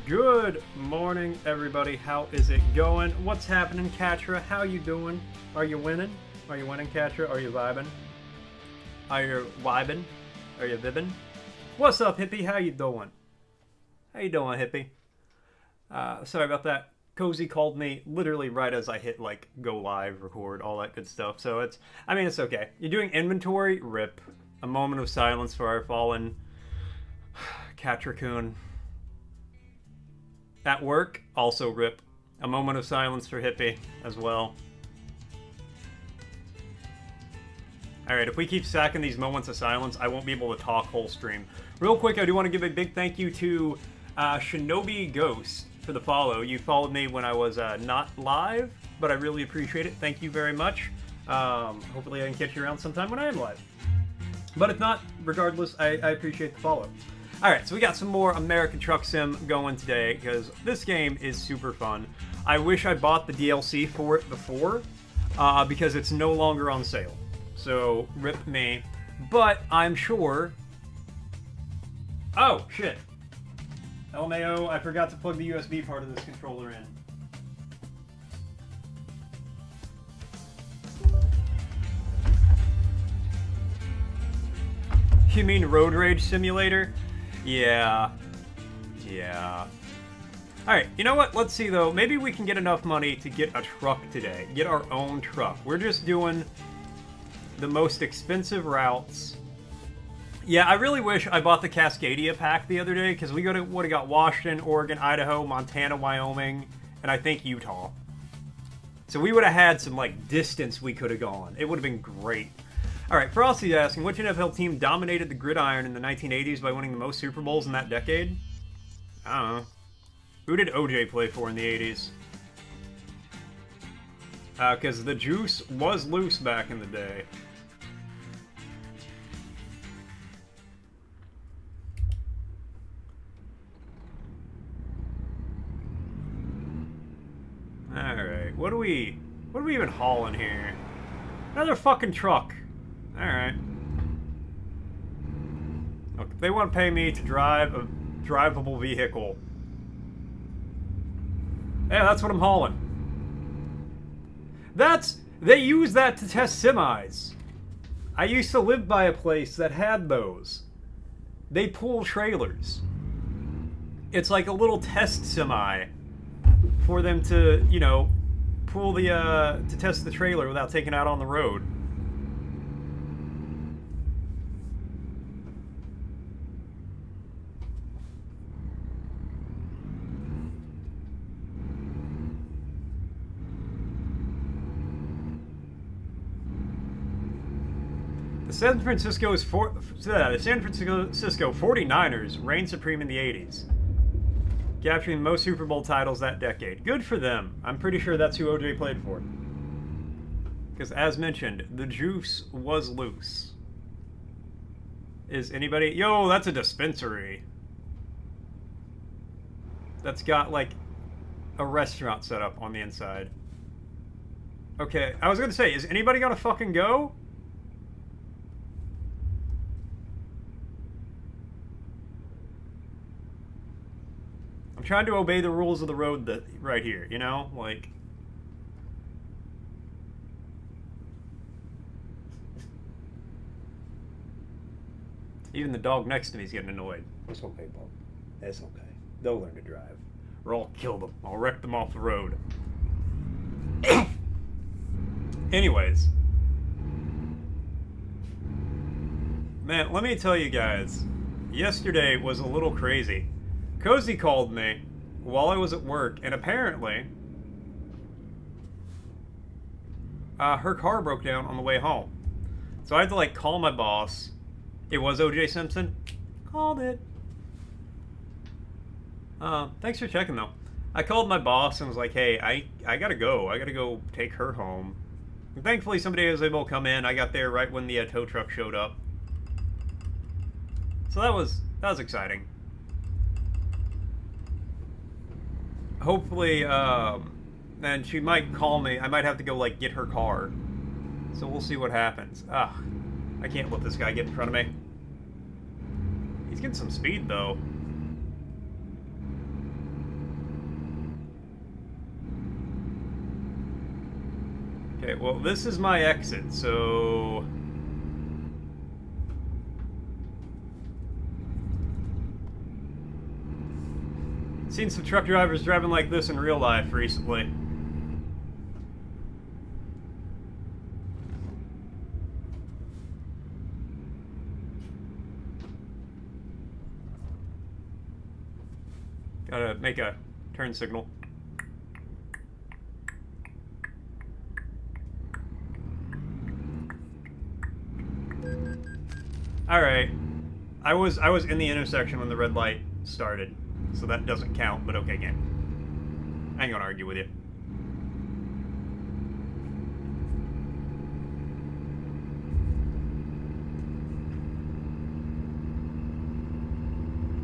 Good morning, everybody. How is it going? What's happening, Katra? How you doing? Are you winning? Are you winning, Katra? Are you vibing? Are you vibing? Are you vibbing? What's up, hippie? How you doing? How you doing, hippie? Sorry about that. Cozy called me literally right as I hit like go live, record, all that good stuff. So it's okay. You're doing inventory. Rip. A moment of silence for our fallen Katracoon. At work, also rip. A moment of silence for Hippie as well. Alright, if we keep sacking these moments of silence, I won't be able to talk whole stream. Real quick, I do want to give a big thank you to Shinobi Ghost for the follow. You followed me when I was not live, but I really appreciate it. Thank you very much. Hopefully I can catch you around sometime when I am live. But if not, regardless, I appreciate the follow. Alright, so we got some more American Truck Sim going today, because this game is super fun. I wish I bought the DLC for it before, because it's no longer on sale. So, rip me. But I'm sure... Oh, shit. LMAO, I forgot to plug the USB part of this controller in. You mean Road Rage Simulator? Yeah. Alright, you know what? Let's see, though. Maybe we can get enough money to get a truck today. Get our own truck. We're just doing the most expensive routes. Yeah, I really wish I bought the Cascadia pack the other day, because we would have got Washington, Oregon, Idaho, Montana, Wyoming, and I think Utah. So we would have had some, like, distance we could have gone. It would have been great. Alright, Frosty's asking, which NFL team dominated the gridiron in the 1980s by winning the most Super Bowls in that decade? I don't know. Who did OJ play for in the 80s? Because the juice was loose back in the day. Alright, what are we even hauling here? Another fucking truck. Alright. Look, if they want to pay me to drive a drivable vehicle. Yeah, that's what I'm hauling. They use that to test semis. I used to live by a place that had those. They pull trailers. It's like a little test semi for them to, you know, pull the, to test the trailer without taking it out on the road. The San Francisco 49ers reigned supreme in the 80s, capturing the most Super Bowl titles that decade. Good for them. I'm pretty sure that's who OJ played for. Because, as mentioned, the juice was loose. Is anybody... Yo, that's a dispensary. That's got, like, a restaurant set up on the inside. Okay, I was gonna say, is anybody gonna fucking go? I'm trying to obey the rules of the road right here, you know? Like... Even the dog next to me is getting annoyed. It's okay, Bob. It's okay. They'll learn to drive. Or I'll kill them. I'll wreck them off the road. Anyways. Man, let me tell you guys. Yesterday was a little crazy. Cozy called me while I was at work, and apparently her car broke down on the way home. So I had to, like, call my boss. It was OJ Simpson. Called it. Thanks for checking, though. I called my boss and was like, hey, I gotta go. I gotta go take her home. And thankfully, somebody was able to come in. I got there right when the tow truck showed up. So that was exciting. Hopefully, and she might call me. I might have to go, like, get her car. So we'll see what happens. I can't let this guy get in front of me. He's getting some speed, though. Okay, well, this is my exit, so... Seen some truck drivers driving like this in real life recently. Gotta make a turn signal. Alright. I was in the intersection when the red light started, so that doesn't count, but okay, game. I ain't gonna argue with you.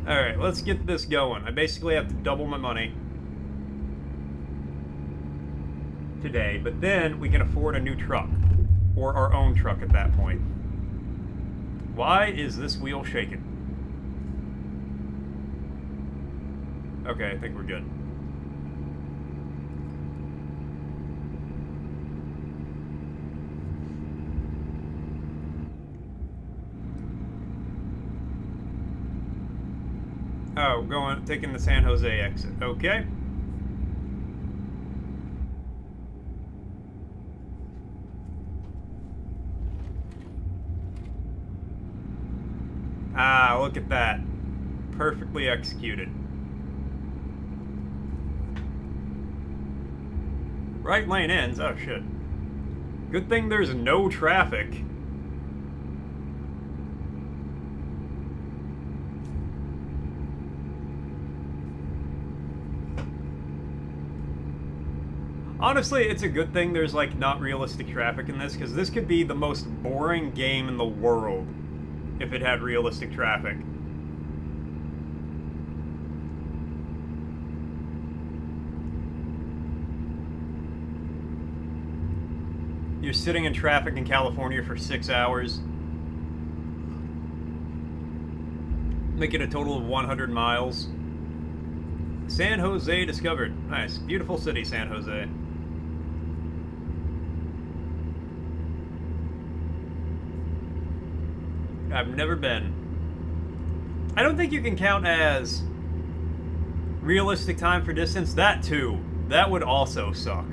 Alright, let's get this going. I basically have to double my money today, but then we can afford a new truck. Or our own truck at that point. Why is this wheel shaking? Okay, I think we're good. Oh, taking the San Jose exit. Okay. Ah, look at that. Perfectly executed. Right lane ends. Oh, shit. Good thing there's no traffic. Honestly, it's a good thing there's, like, not realistic traffic in this, because this could be the most boring game in the world if it had realistic traffic. You're sitting in traffic in California for 6 hours. Making a total of 100 miles. San Jose discovered. Nice. Beautiful city, San Jose. I've never been. I don't think you can count as realistic time for distance. That too. That would also suck.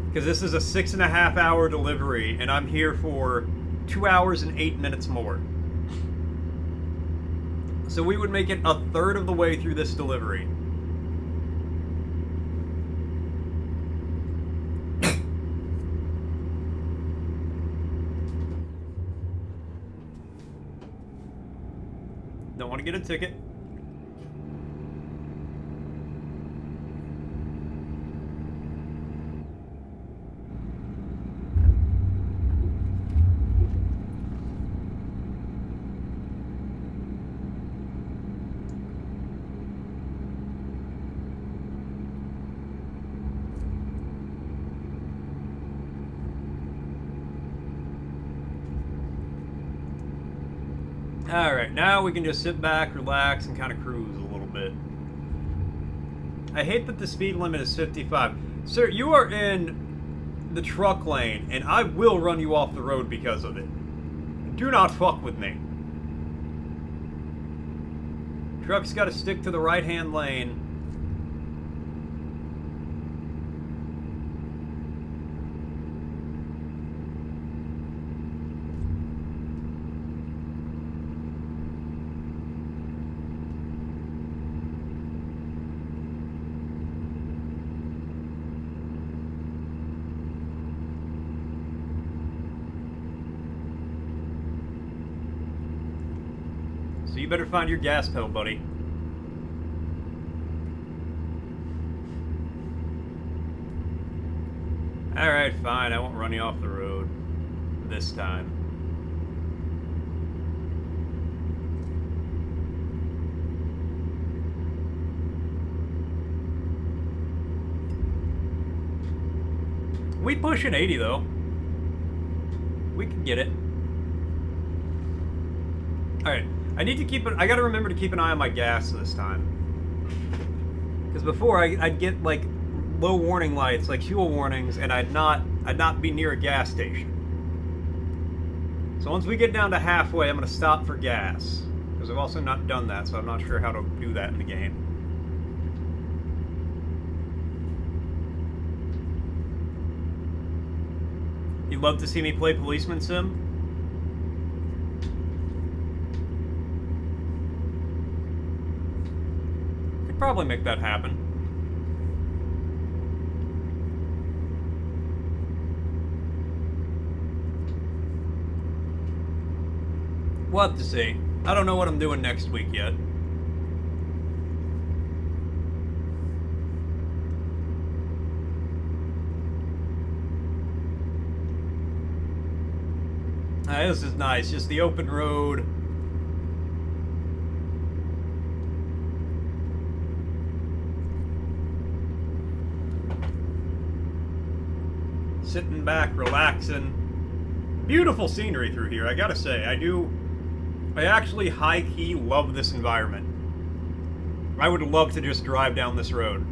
Because this is a 6.5 hour delivery, and I'm here for 2 hours and 8 minutes more. So we would make it a third of the way through this delivery. Don't want to get a ticket. Alright, now we can just sit back, relax, and kind of cruise a little bit. I hate that the speed limit is 55. Sir, you are in the truck lane, and I will run you off the road because of it. Do not fuck with me. Truck's got to stick to the right-hand lane. You better find your gas pedal, buddy. Alright, fine. I won't run you off the road this time. We push an 80 though. We can get it. Alright. I need to keep it. I gotta remember to keep an eye on my gas this time. Because before I'd get like low warning lights like fuel warnings, and I'd not be near a gas station. So once we get down to halfway, I'm going to stop for gas. Because I've also not done that, so I'm not sure how to do that in the game. You'd love to see me play Policeman Sim? Could probably make that happen. We'll have to see. I don't know what I'm doing next week yet. This is nice, just the open road. Sitting back, relaxing. Beautiful scenery through here, I gotta say. I actually high-key love this environment. I would love to just drive down this road.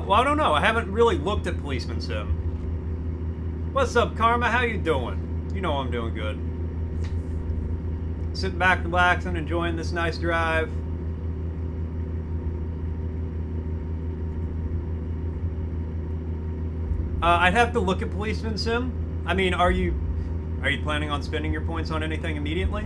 Well, I don't know. I haven't really looked at Policeman Sim. What's up, Karma? How you doing? You know I'm doing good. Sitting back, relaxing, enjoying this nice drive. I'd have to look at Policeman Sim. I mean, are you planning on spending your points on anything immediately?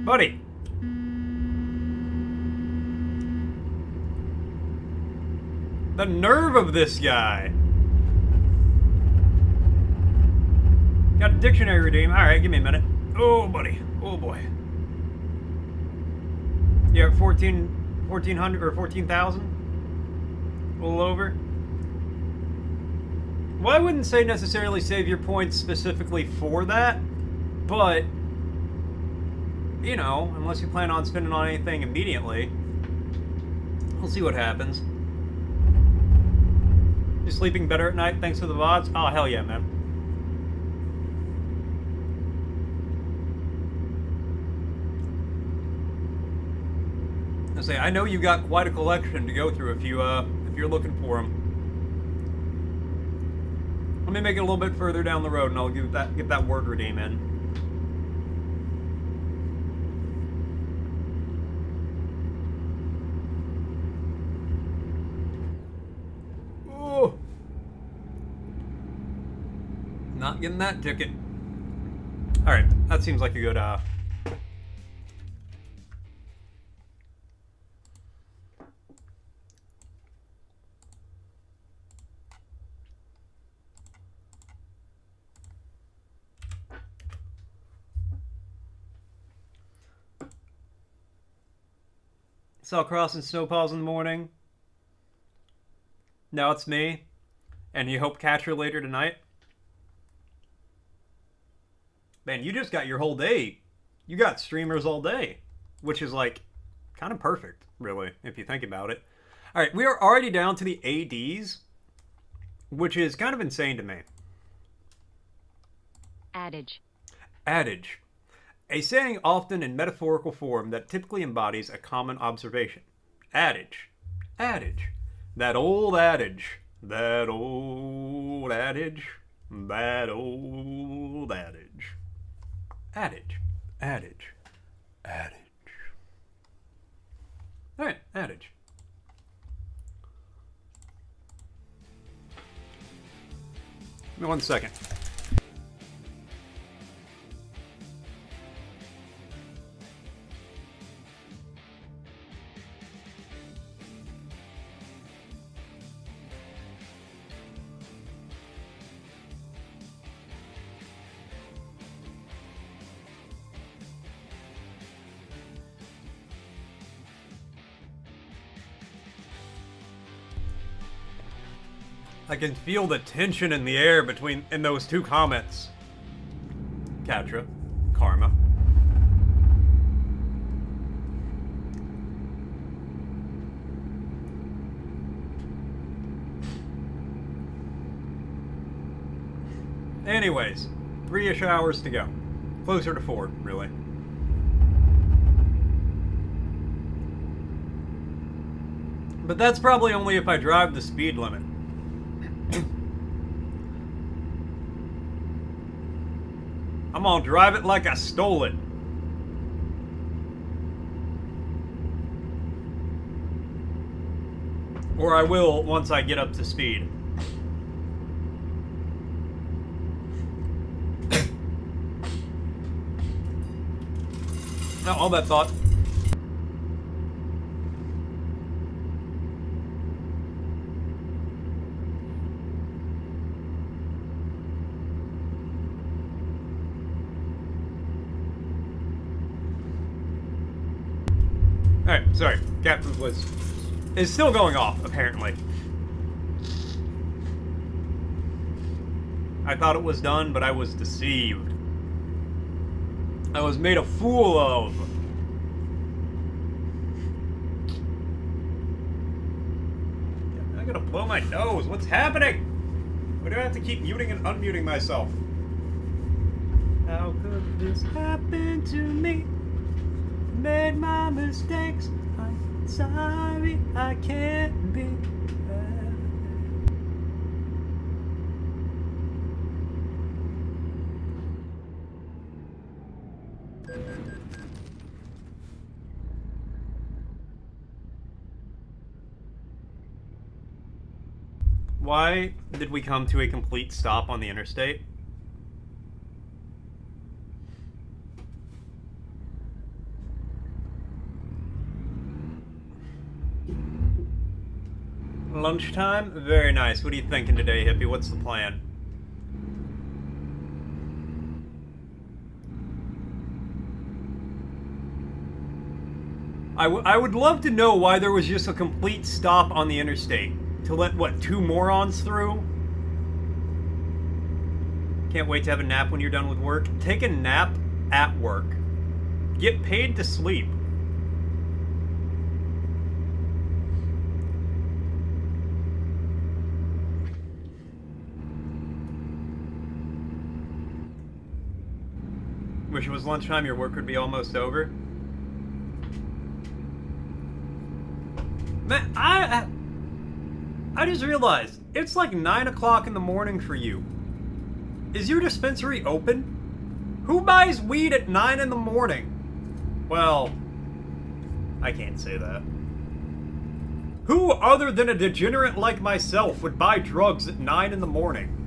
Buddy! The nerve of this guy! Got a dictionary redeem. Alright, give me a minute. Oh, buddy. Oh, boy. Yeah, 1,400 or 14,000? A little over. Well, I wouldn't say necessarily save your points specifically for that, but you know, unless you plan on spending on anything immediately. We'll see what happens. You sleeping better at night thanks to the VODs? Oh, hell yeah, man. I say, I know you got quite a collection to go through if you're looking for them. Let me make it a little bit further down the road and I'll get that word redeem in. Not getting that ticket. Alright, that seems like a good, Saw crossing snowpaws in the morning. Now it's me. And you hope catch her later tonight? Man, you just got your whole day. You got streamers all day. Which is like kind of perfect, really, if you think about it. Alright, we are already down to the ADs, which is kind of insane to me. Adage. Adage. A saying often in metaphorical form that typically embodies a common observation. Adage. Adage. That old adage. That old adage. That old adage. Adage. Adage. Adage. Alright, adage. Give me 1 second. I can feel the tension in the air in those two comments. Katra, Karma. Anyways, 3-ish hours to go. Closer to 4, really. But that's probably only if I drive the speed limit. I'm gonna drive it like I stole it. Or I will once I get up to speed. Now, all that thought. Alright, sorry. Captain's List is still going off, apparently. I thought it was done, but I was deceived. I was made a fool of. I'm gonna blow my nose. What's happening? Why do I have to keep muting and unmuting myself? How could this happen to me? Made my mistakes. I'm sorry I can't be perfect. Why did we come to a complete stop on the interstate? Lunchtime? Very nice. What are you thinking today, hippie? What's the plan? I would love to know why there was just a complete stop on the interstate. To let, what, 2 morons through? Can't wait to have a nap when you're done with work. Take a nap at work. Get paid to sleep. Wish it was lunchtime, your work would be almost over. Man, I just realized, it's like 9 o'clock in the morning for you. Is your dispensary open? Who buys weed at 9 in the morning? Well, I can't say that. Who other than a degenerate like myself would buy drugs at 9 in the morning?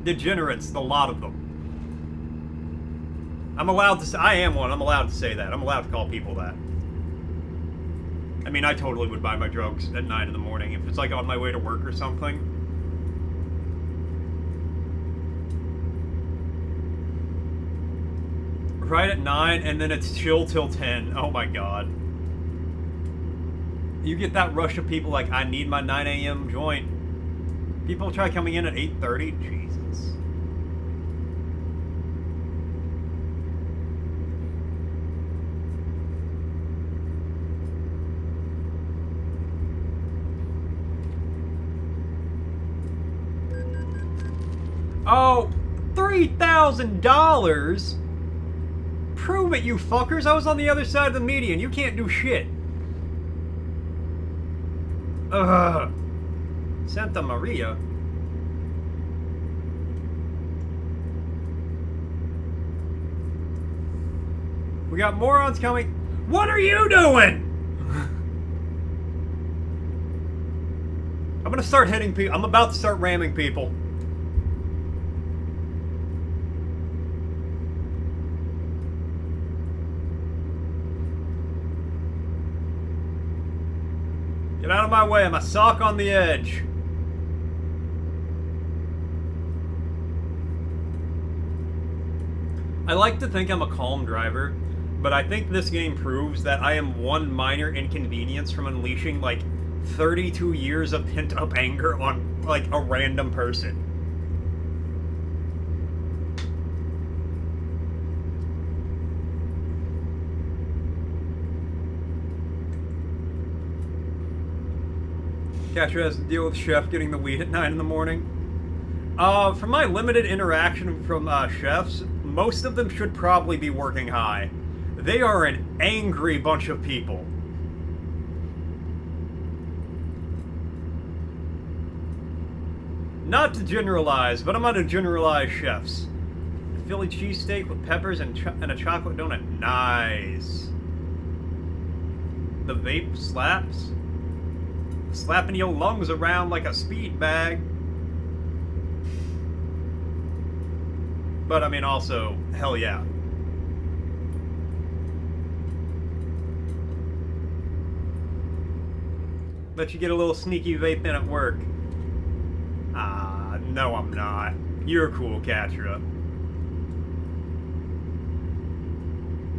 Degenerates, the lot of them. I'm allowed to say, I am one, I'm allowed to say that. I'm allowed to call people that. I mean, I totally would buy my drugs at 9 in the morning if it's like on my way to work or something. Right at 9 and then it's chill till 10. Oh my god. You get that rush of people like, I need my 9 a.m. joint. People try coming in at 8:30. Jesus. Oh, $3,000? Prove it, you fuckers. I was on the other side of the median. You can't do shit. Ugh. Santa Maria. We got morons coming. What are you doing? I'm gonna start hitting people. I'm about to start ramming people. Get out of my way. I'm a sock on the edge. I like to think I'm a calm driver, but I think this game proves that I am one minor inconvenience from unleashing like 32 years of pent-up anger on, like, a random person. Catcher has to deal with Chef getting the weed at 9 in the morning. From my limited interaction from chefs, most of them should probably be working high. They are an angry bunch of people. Not to generalize, but I'm going to generalize chefs. Philly cheesesteak with peppers and a chocolate donut. Nice. The vape slaps. Slapping your lungs around like a speed bag. But I mean, also, hell yeah. Let you get a little sneaky vape in at work. No I'm not. You're cool, Katra.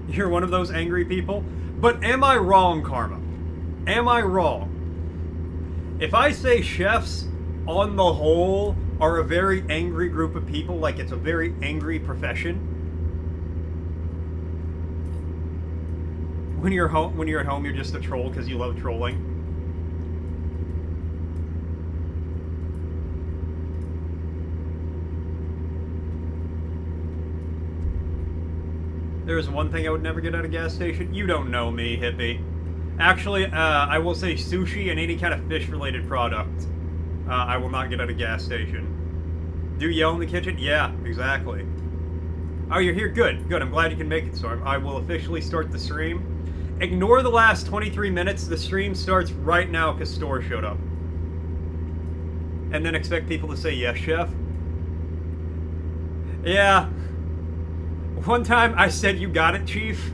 You're one of those angry people? But am I wrong, Karma? Am I wrong? If I say chefs, on the whole, are a very angry group of people, like it's a very angry profession, when you're at home, you're just a troll because you love trolling. There's one thing I would never get at a gas station. You don't know me, hippie. Actually, I will say sushi and any kind of fish-related product, I will not get at a gas station. Do you yell in the kitchen? Yeah, exactly. Oh, you're here? Good, good. I'm glad you can make it, Storm. I will officially start the stream. Ignore the last 23 minutes. The stream starts right now because Store showed up. And then expect people to say, yes, chef? Yeah. One time I said, you got it, chief,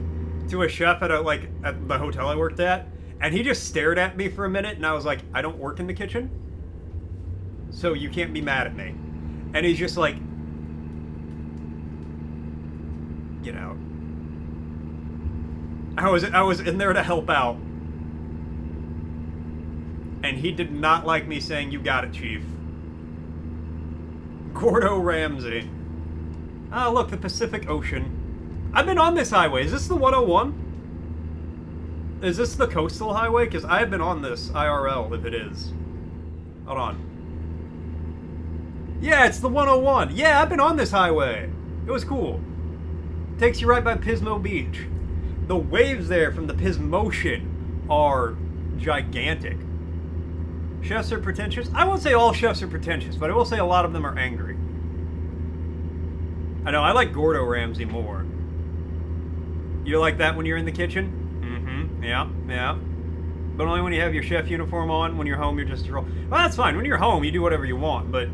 to a chef at at the hotel I worked at, and he just stared at me for a minute, and I was like, I don't work in the kitchen, so you can't be mad at me. And he's just like, get out. I was in there to help out, and he did not like me saying, you got it, chief. Gordo Ramsay. Ah, look, the Pacific Ocean. I've been on this highway. Is this the 101? Is this the coastal highway? Because I have been on this IRL, if it is. Hold on. Yeah, it's the 101. Yeah, I've been on this highway. It was cool. Takes you right by Pismo Beach. The waves there from the Pismotion are gigantic. Chefs are pretentious? I won't say all chefs are pretentious, but I will say a lot of them are angry. I know, I like Gordo Ramsay more. You like that when you're in the kitchen? Mm-hmm, yeah, yeah. But only when you have your chef uniform on. When you're home, you're just a troll. Well, that's fine. When you're home, you do whatever you want. But,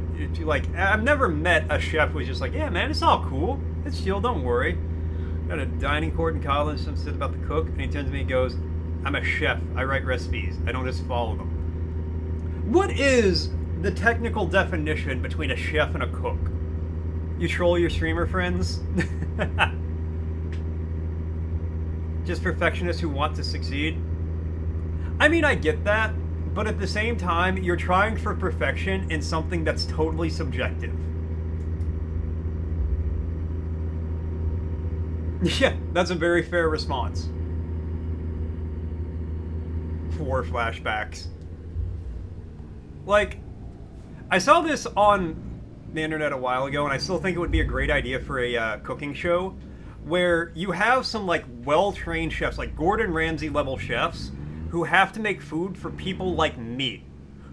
I've never met a chef who's just like, yeah, man, it's all cool. It's chill, don't worry. Got a dining court in college, some shit about the cook, and he turns to me and goes, I'm a chef. I write recipes. I don't just follow them. What is the technical definition between a chef and a cook? You troll your streamer friends? Just perfectionists who want to succeed? I mean, I get that, but at the same time, you're trying for perfection in something that's totally subjective. Yeah, that's a very fair response. War flashbacks. Like, I saw this on the internet a while ago, and I still think it would be a great idea for a cooking show where you have some well-trained chefs, like Gordon Ramsay level chefs, who have to make food for people like me,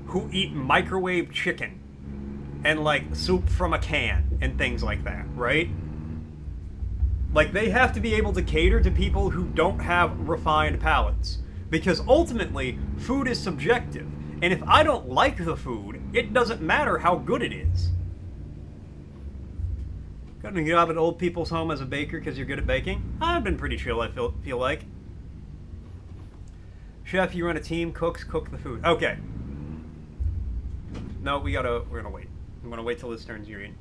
who eat microwave chicken and soup from a can and things like that, right? They have to be able to cater to people who don't have refined palates, because ultimately food is subjective, and if I don't like the food, it doesn't matter how good it is. Got a job at old people's home as a baker because you're good at baking? I've been pretty chill, I feel like. Chef, you run a team, cooks, cook the food. Okay. No, we're gonna wait. I'm gonna wait till this turns green.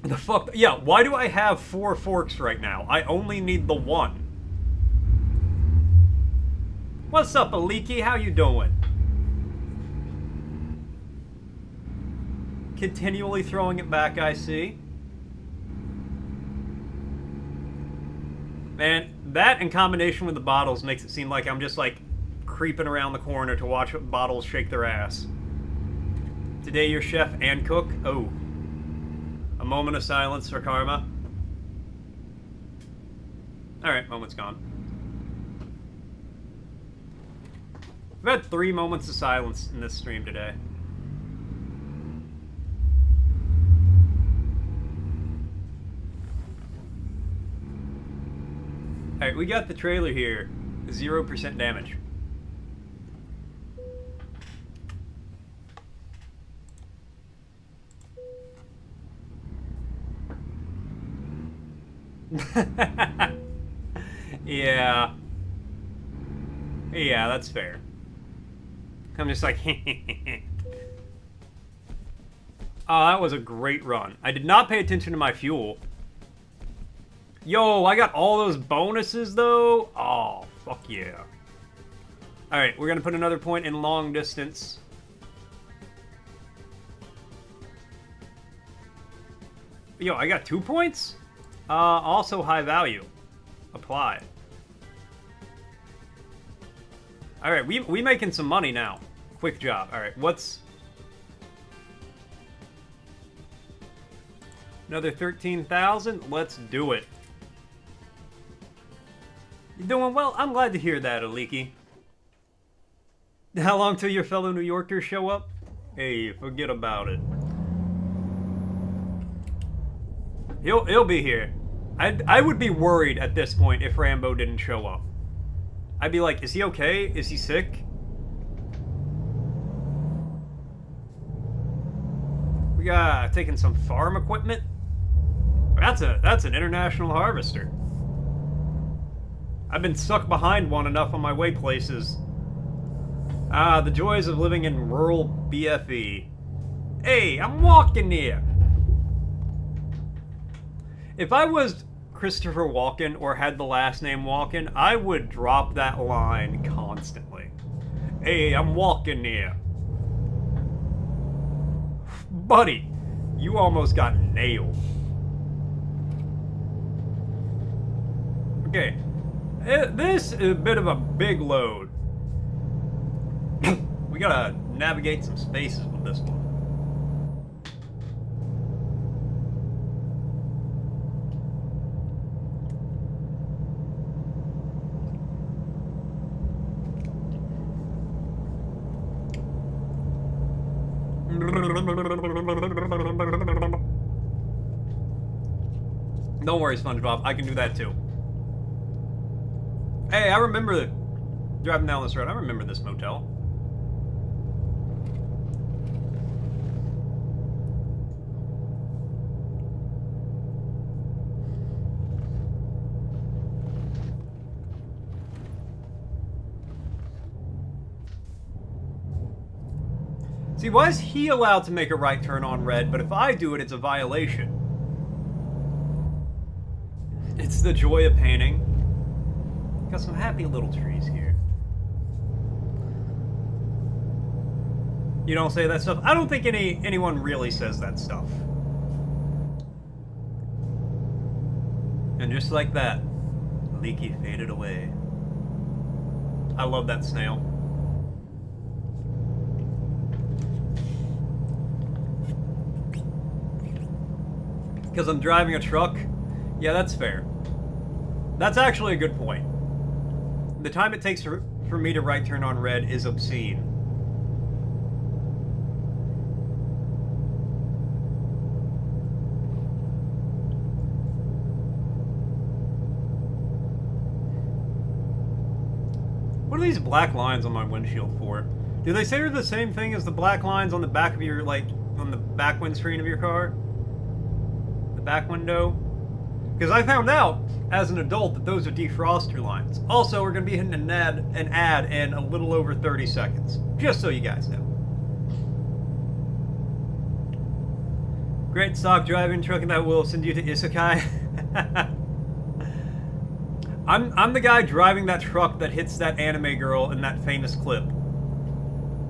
The fuck? Yeah, why do I have 4 forks right now? I only need the 1. What's up, Aliki? How you doing? Continually throwing it back, I see. Man, that in combination with the bottles makes it seem like I'm just like creeping around the corner to watch bottles shake their ass. Today you're chef and cook? Oh. A moment of silence for Karma. Alright, moment's gone. We've had 3 moments of silence in this stream today. Alright, we got the trailer here. 0% damage. Yeah. Yeah, that's fair. I'm just like, oh, that was a great run. I did not pay attention to my fuel. Yo, I got all those bonuses, though. Oh, fuck yeah. Alright, we're gonna put another point in long distance. Yo, I got 2 points? Also high value. Apply. Alright, we making some money now. Quick job. Alright, what's... Another 13,000? Let's do it. You doing well? I'm glad to hear that, Aliki. How long till your fellow New Yorkers show up? Hey, forget about it. He'll be here. I would be worried at this point if Rambo didn't show up. I'd be like, is he okay? Is he sick? We got taking some farm equipment. That's an international harvester. I've been stuck behind one enough on my way places. Ah, the joys of living in rural BFE. Hey, I'm walking here. If I was Christopher Walken or had the last name Walken, I would drop that line constantly. Hey, I'm walking here. Buddy, you almost got nailed. Okay, this is a bit of a big load. We gotta navigate some spaces with this one. Don't worry, SpongeBob. I can do that too. Hey, I remember driving down this road. I remember this motel. See, why is he allowed to make a right turn on red, but if I do it, it's a violation? It's the joy of painting. Got some happy little trees here. You don't say that stuff? I don't think anyone really says that stuff. And just like that, Leaky faded away. I love that snail. Because I'm driving a truck? Yeah, that's fair. That's actually a good point. The time it takes for me to right turn on red is obscene. What are these black lines on my windshield for? Do they say they're the same thing as the black lines on the back of your, like, on the back windscreen of your car? The back window? Because I found out, as an adult, that those are defroster lines. Also, we're going to be hitting an ad in a little over 30 seconds. Just so you guys know. Great stock driving truck, and that will send you to Isekai. I'm the guy driving that truck that hits that anime girl in that famous clip.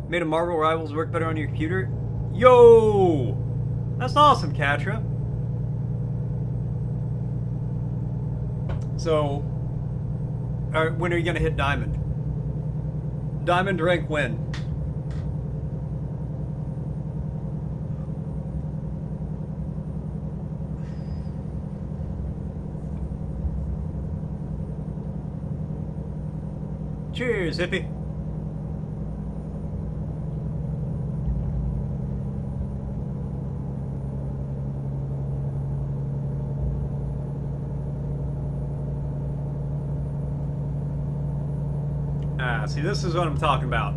Made a Marvel Rivals work better on your computer? Yo! That's awesome, Katra. So, when are you gonna hit Diamond? Diamond rank when? Cheers, hippie. See, this is what I'm talking about.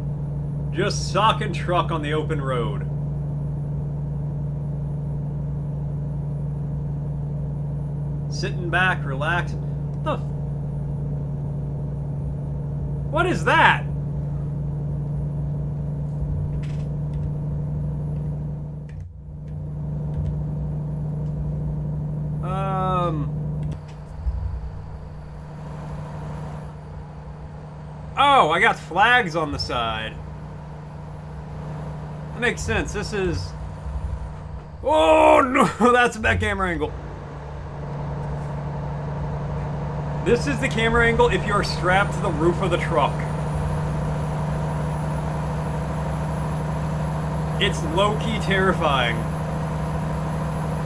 Just socking truck on the open road. Sitting back, relaxed. What is that? Oh, I got flags on the side. That makes sense. This is... Oh, no! That's a bad camera angle. This is the camera angle if you are strapped to the roof of the truck. It's low-key terrifying.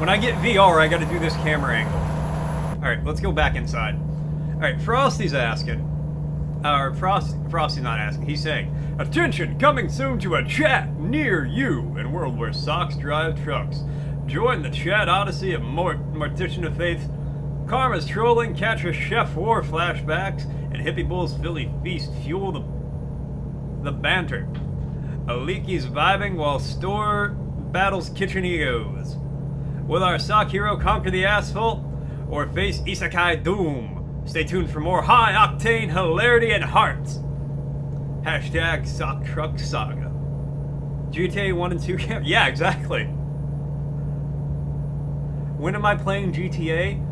When I get VR, I gotta do this camera angle. Alright, let's go back inside. Alright, Frosty's asking. Frosty's not asking, he's saying, attention, coming soon to a chat near you in world where socks drive trucks. Join the chat odyssey of Mortician of Faith, Karma's trolling, Katra Chef War flashbacks, and Hippie Bull's Philly Feast fuel the banter. Aliki's vibing while Store battles kitchen egos. Will our sock hero conquer the asphalt or face Isekai Doom? Stay tuned for more high-octane hilarity and hearts. Hashtag Sock Truck Saga. GTA 1 and 2 yeah, exactly. When am I playing GTA?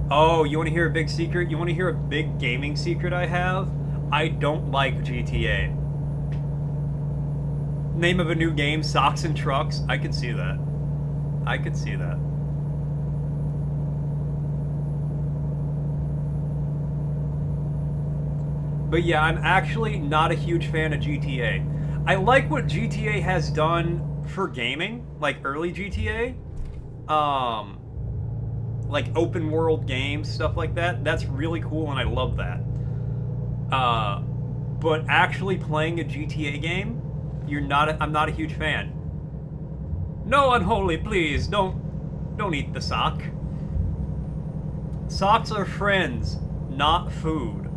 Oh, you want to hear a big secret? You want to hear a big gaming secret I have? I don't like GTA. Name of a new game, Socks and Trucks. I could see that. I could see that. But yeah, I'm actually not a huge fan of GTA. I like what GTA has done for gaming, like early GTA. Like open world games, stuff like that. That's really cool and I love that. But actually playing a GTA game, I'm not a huge fan. No, Unholy, please, don't eat the sock. Socks are friends, not food.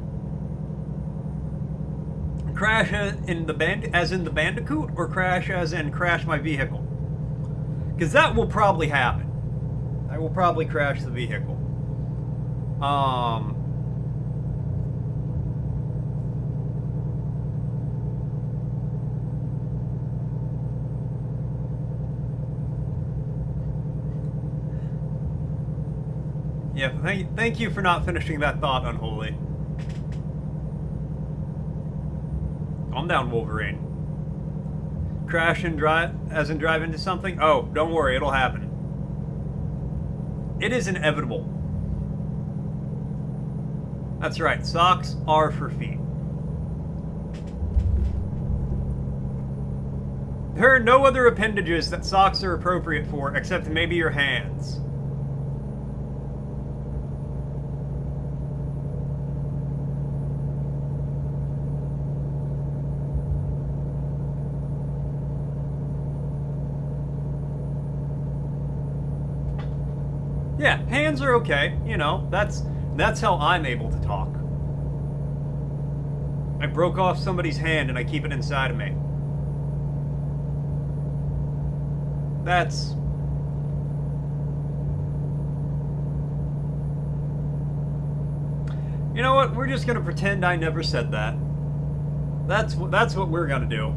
Crash as in the Bandicoot, or crash as in crash my vehicle? Because that will probably happen. I will probably crash the vehicle. Yeah, thank you for not finishing that thought, Unholy. Calm down, Wolverine. Crash and drive, as in drive into something? Oh, don't worry, it'll happen. It is inevitable. That's right, socks are for feet. There are no other appendages that socks are appropriate for except maybe your hands. Yeah, hands are okay. You know, that's how I'm able to talk. I broke off somebody's hand and I keep it inside of me. That's... You know what? We're just gonna pretend I never said that. That's what we're gonna do.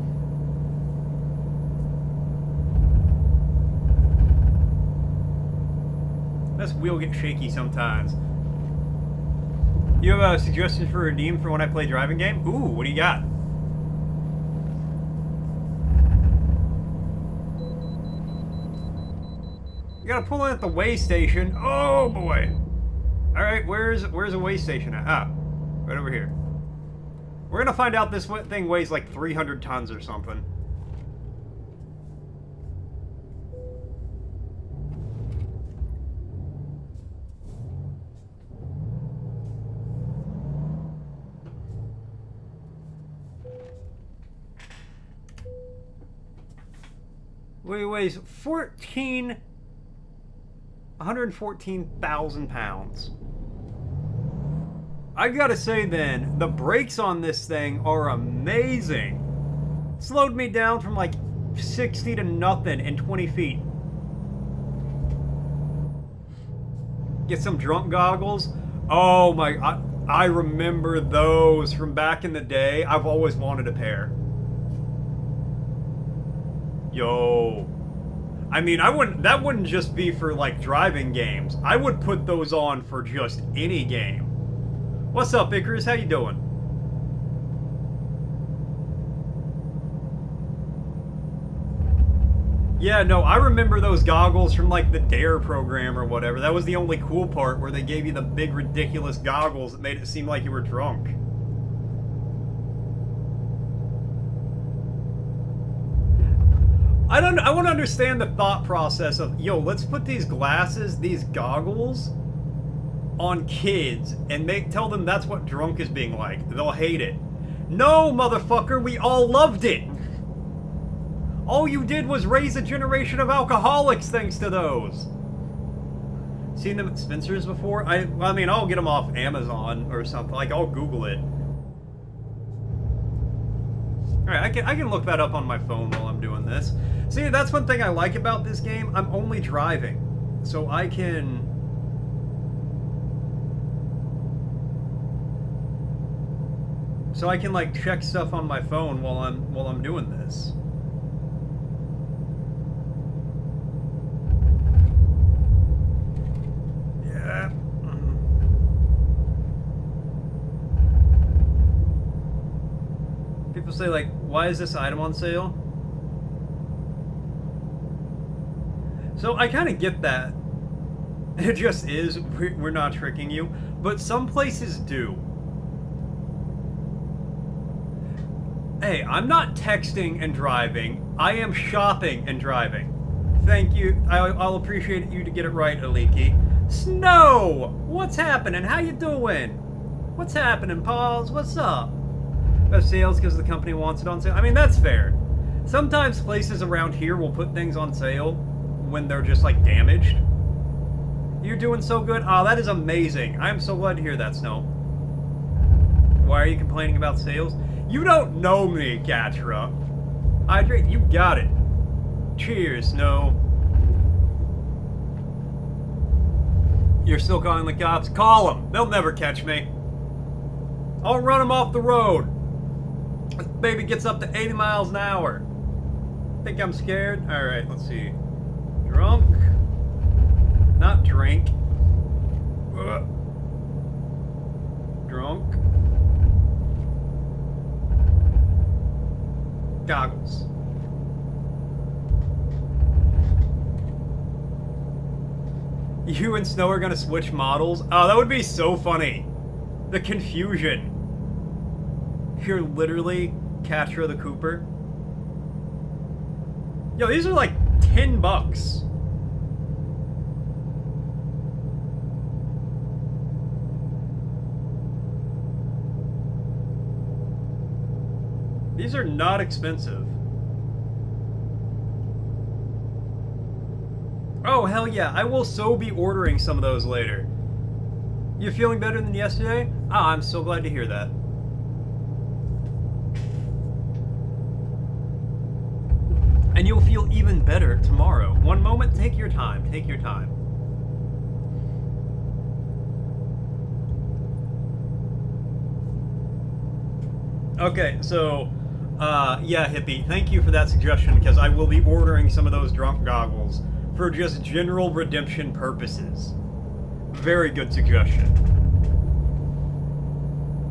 This wheel gets shaky sometimes. Do you have a suggestion for redeem for when I play driving game? Ooh, what do you got? You gotta pull in at the way station. Oh boy! Alright, where's a way station at? Ah, right over here. We're gonna find out this thing weighs like 300 tons or something. It weighs 114,000 pounds. I gotta say then, the brakes on this thing are amazing. Slowed me down from like 60 to nothing in 20 feet. Get some drunk goggles. Oh my, I remember those from back in the day. I've always wanted a pair. Yo. I mean, that wouldn't just be for like driving games. I would put those on for just any game. What's up, Icarus? How you doing? Yeah, no, I remember those goggles from like the DARE program or whatever. That was the only cool part, where they gave you the big ridiculous goggles that made it seem like you were drunk. I want to understand the thought process of, yo, let's put these glasses, these goggles on kids and tell them that's what drunk is being like. They'll hate it. No, motherfucker, we all loved it. All you did was raise a generation of alcoholics thanks to those. Seen them at Spencer's before? I mean, I'll get them off Amazon or something. Like, I'll Google it. Alright, I can look that up on my phone while I'm doing this. See, that's one thing I like about this game. I'm only driving. So I can... like check stuff on my phone while I'm doing this. Yeah. People say like, why is this item on sale? So I kind of get that. It just is. We're not tricking you. But some places do. Hey, I'm not texting and driving. I am shopping and driving. Thank you. I'll appreciate you to get it right, Aliki. Snow! What's happening? How you doing? What's happening, Pauls? What's up? Best sales because the company wants it on sale. I mean, that's fair. Sometimes places around here will put things on sale when they're just like damaged. You're doing so good. Oh, that is amazing. I'm so glad to hear that, Snow. Why are you complaining about sales? You don't know me, Catra. Hydrate, you got it. Cheers, Snow. You're still calling the cops? Call them. They'll never catch me. I'll run them off the road. This baby gets up to 80 miles an hour. Think I'm scared? Alright, let's see. Drunk. Not drink. Drunk. Goggles. You and Snow are gonna switch models? Oh, that would be so funny. The confusion. You're literally Catra the Cooper. Yo, these are like $10. These are not expensive. Oh, hell yeah. I will so be ordering some of those later. You feeling better than yesterday? Ah, I'm so glad to hear that. And you'll feel even better tomorrow. One moment, take your time. Take your time. Okay, so... yeah, Hippie, thank you for that suggestion, because I will be ordering some of those drunk goggles for just general redemption purposes. Very good suggestion.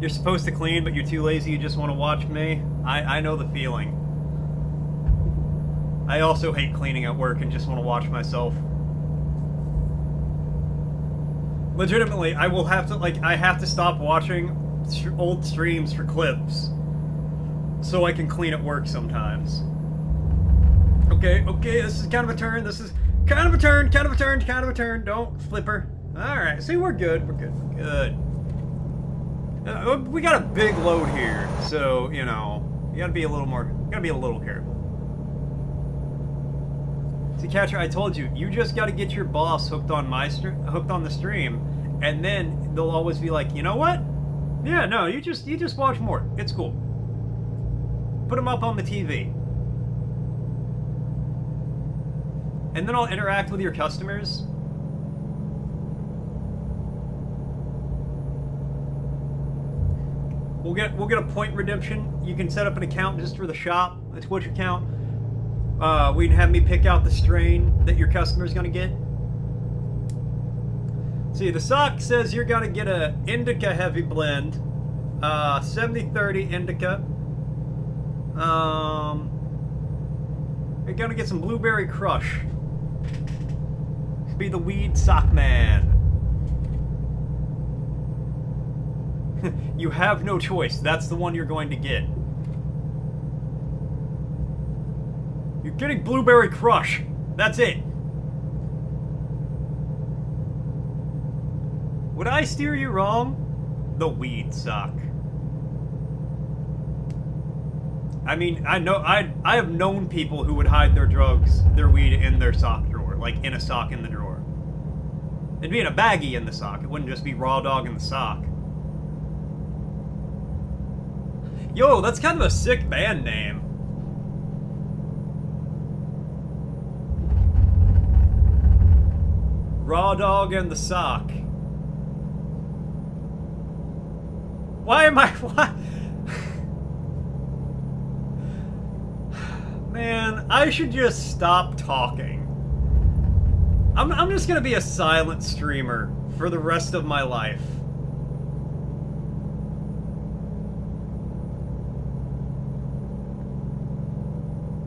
You're supposed to clean, but you're too lazy, you just want to watch me. I know the feeling. I also hate cleaning at work and just want to watch myself. Legitimately, I will have to, like, I have to stop watching old streams for clips so I can clean at work sometimes. Okay, this is kind of a turn, this is kind of a turn, kind of a turn, kind of a turn. Don't flip her. Alright, see, we're good, we're good, we're good. We got a big load here, so, you know, you gotta be a little more, you gotta be a little careful. See, Catcher, I told you, you just gotta get your boss hooked on hooked on the stream, and then they'll always be like, you know what? Yeah, no, you just watch more. It's cool. Put them up on the TV. And then I'll interact with your customers. We'll get a point redemption. You can set up an account just for the shop, a Twitch account. We can have me pick out the strain that your customer's gonna get. See, the sock says you're gonna get a indica heavy blend, 70-30 indica. You're gonna get some blueberry crush. Be the weed sock man. You have no choice. That's the one you're going to get. You're getting blueberry crush. That's it. Would I steer you wrong? The weed sock. I mean, I have known people who would hide their drugs, their weed in their sock drawer, like in a sock in the drawer. It'd be in a baggie in the sock. It wouldn't just be raw dog in the sock. Yo, that's kind of a sick band name. Raw dog and the sock. Why am I... Why? Man, I should just stop talking. I'm just gonna be a silent streamer for the rest of my life.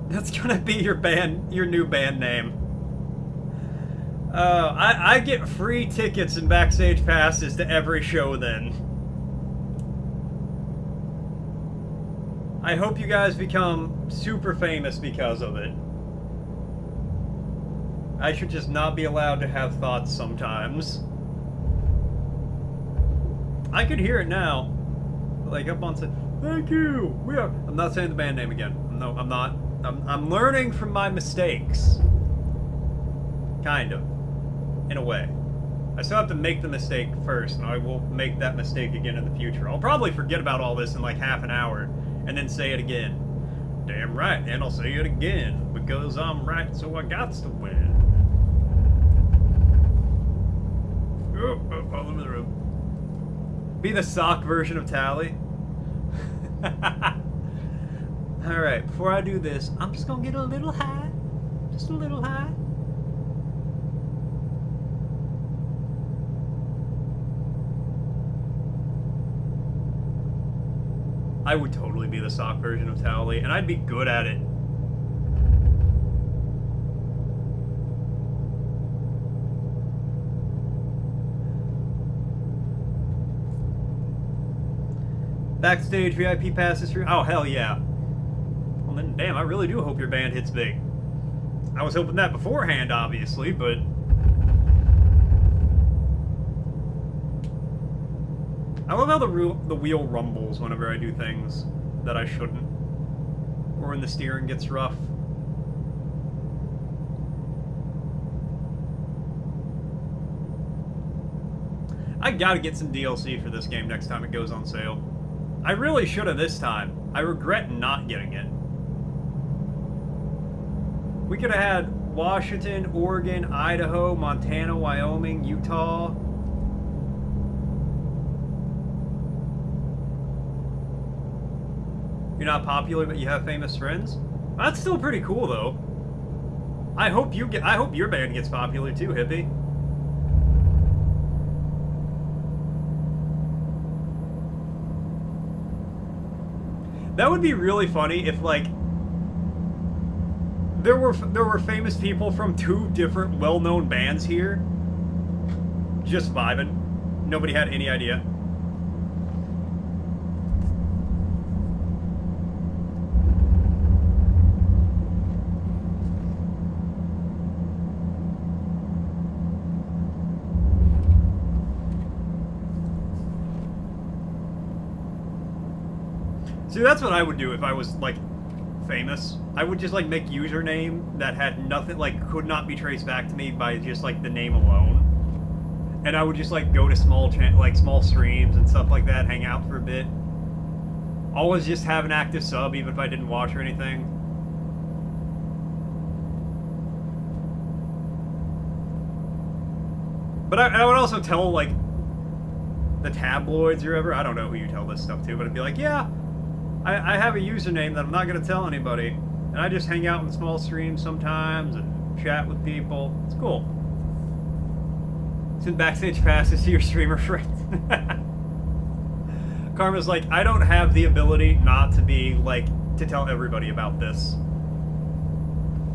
That's gonna be your new band name. I get free tickets and backstage passes to every show then. I hope you guys become super famous because of it. I should just not be allowed to have thoughts sometimes. I could hear it now. Like up on set. Thank you! We are... I'm not saying the band name again. No, I'm not. I'm learning from my mistakes. Kind of. In a way. I still have to make the mistake first, and I will make that mistake again in the future. I'll probably forget about all this in like half an hour, and then say it again. Damn right, and I'll say it again, because I'm right, so I gots to win. All over the room. Be the sock version of Tally. Alright, before I do this, I'm just gonna get a little high. Just a little high. I would totally be the sock version of Tally, and I'd be good at it. Backstage VIP passes through. Oh, hell yeah. Well, then, damn, I really do hope your band hits big. I was hoping that beforehand, obviously, but... I love how the wheel rumbles whenever I do things that I shouldn't. Or when the steering gets rough. I gotta get some DLC for this game next time it goes on sale. I really should have this time. I regret not getting it. We could have had Washington, Oregon, Idaho, Montana, Wyoming, Utah. You're not popular, but you have famous friends? That's still pretty cool, though. I hope your band gets popular too, Hippie. That would be really funny if, like, there were famous people from two different well-known bands here, just vibing. Nobody had any idea. See, that's what I would do if I was, like, famous. I would just, like, make username that had nothing, like, could not be traced back to me by just, like, the name alone. And I would just, like, go to small streams and stuff like that, hang out for a bit. Always just have an active sub, even if I didn't watch or anything. But I would also tell, like, the tabloids or whatever. I don't know who you tell this stuff to, but I'd be like, yeah, I have a username that I'm not going to tell anybody. And I just hang out in small streams sometimes and chat with people. It's cool. Send backstage passes to your streamer friends. Karma's like, I don't have the ability not to be, like, to tell everybody about this.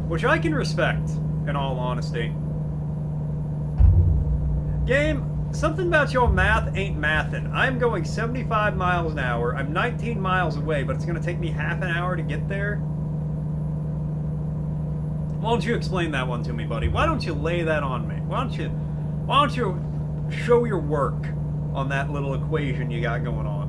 Which I can respect, in all honesty. Game, something about your math ain't mathin'. I'm going 75 miles an hour. I'm 19 miles away, but it's going to take me half an hour to get there. Why don't you explain that one to me, buddy? Why don't you lay that on me? Why don't you show your work on that little equation you got going on?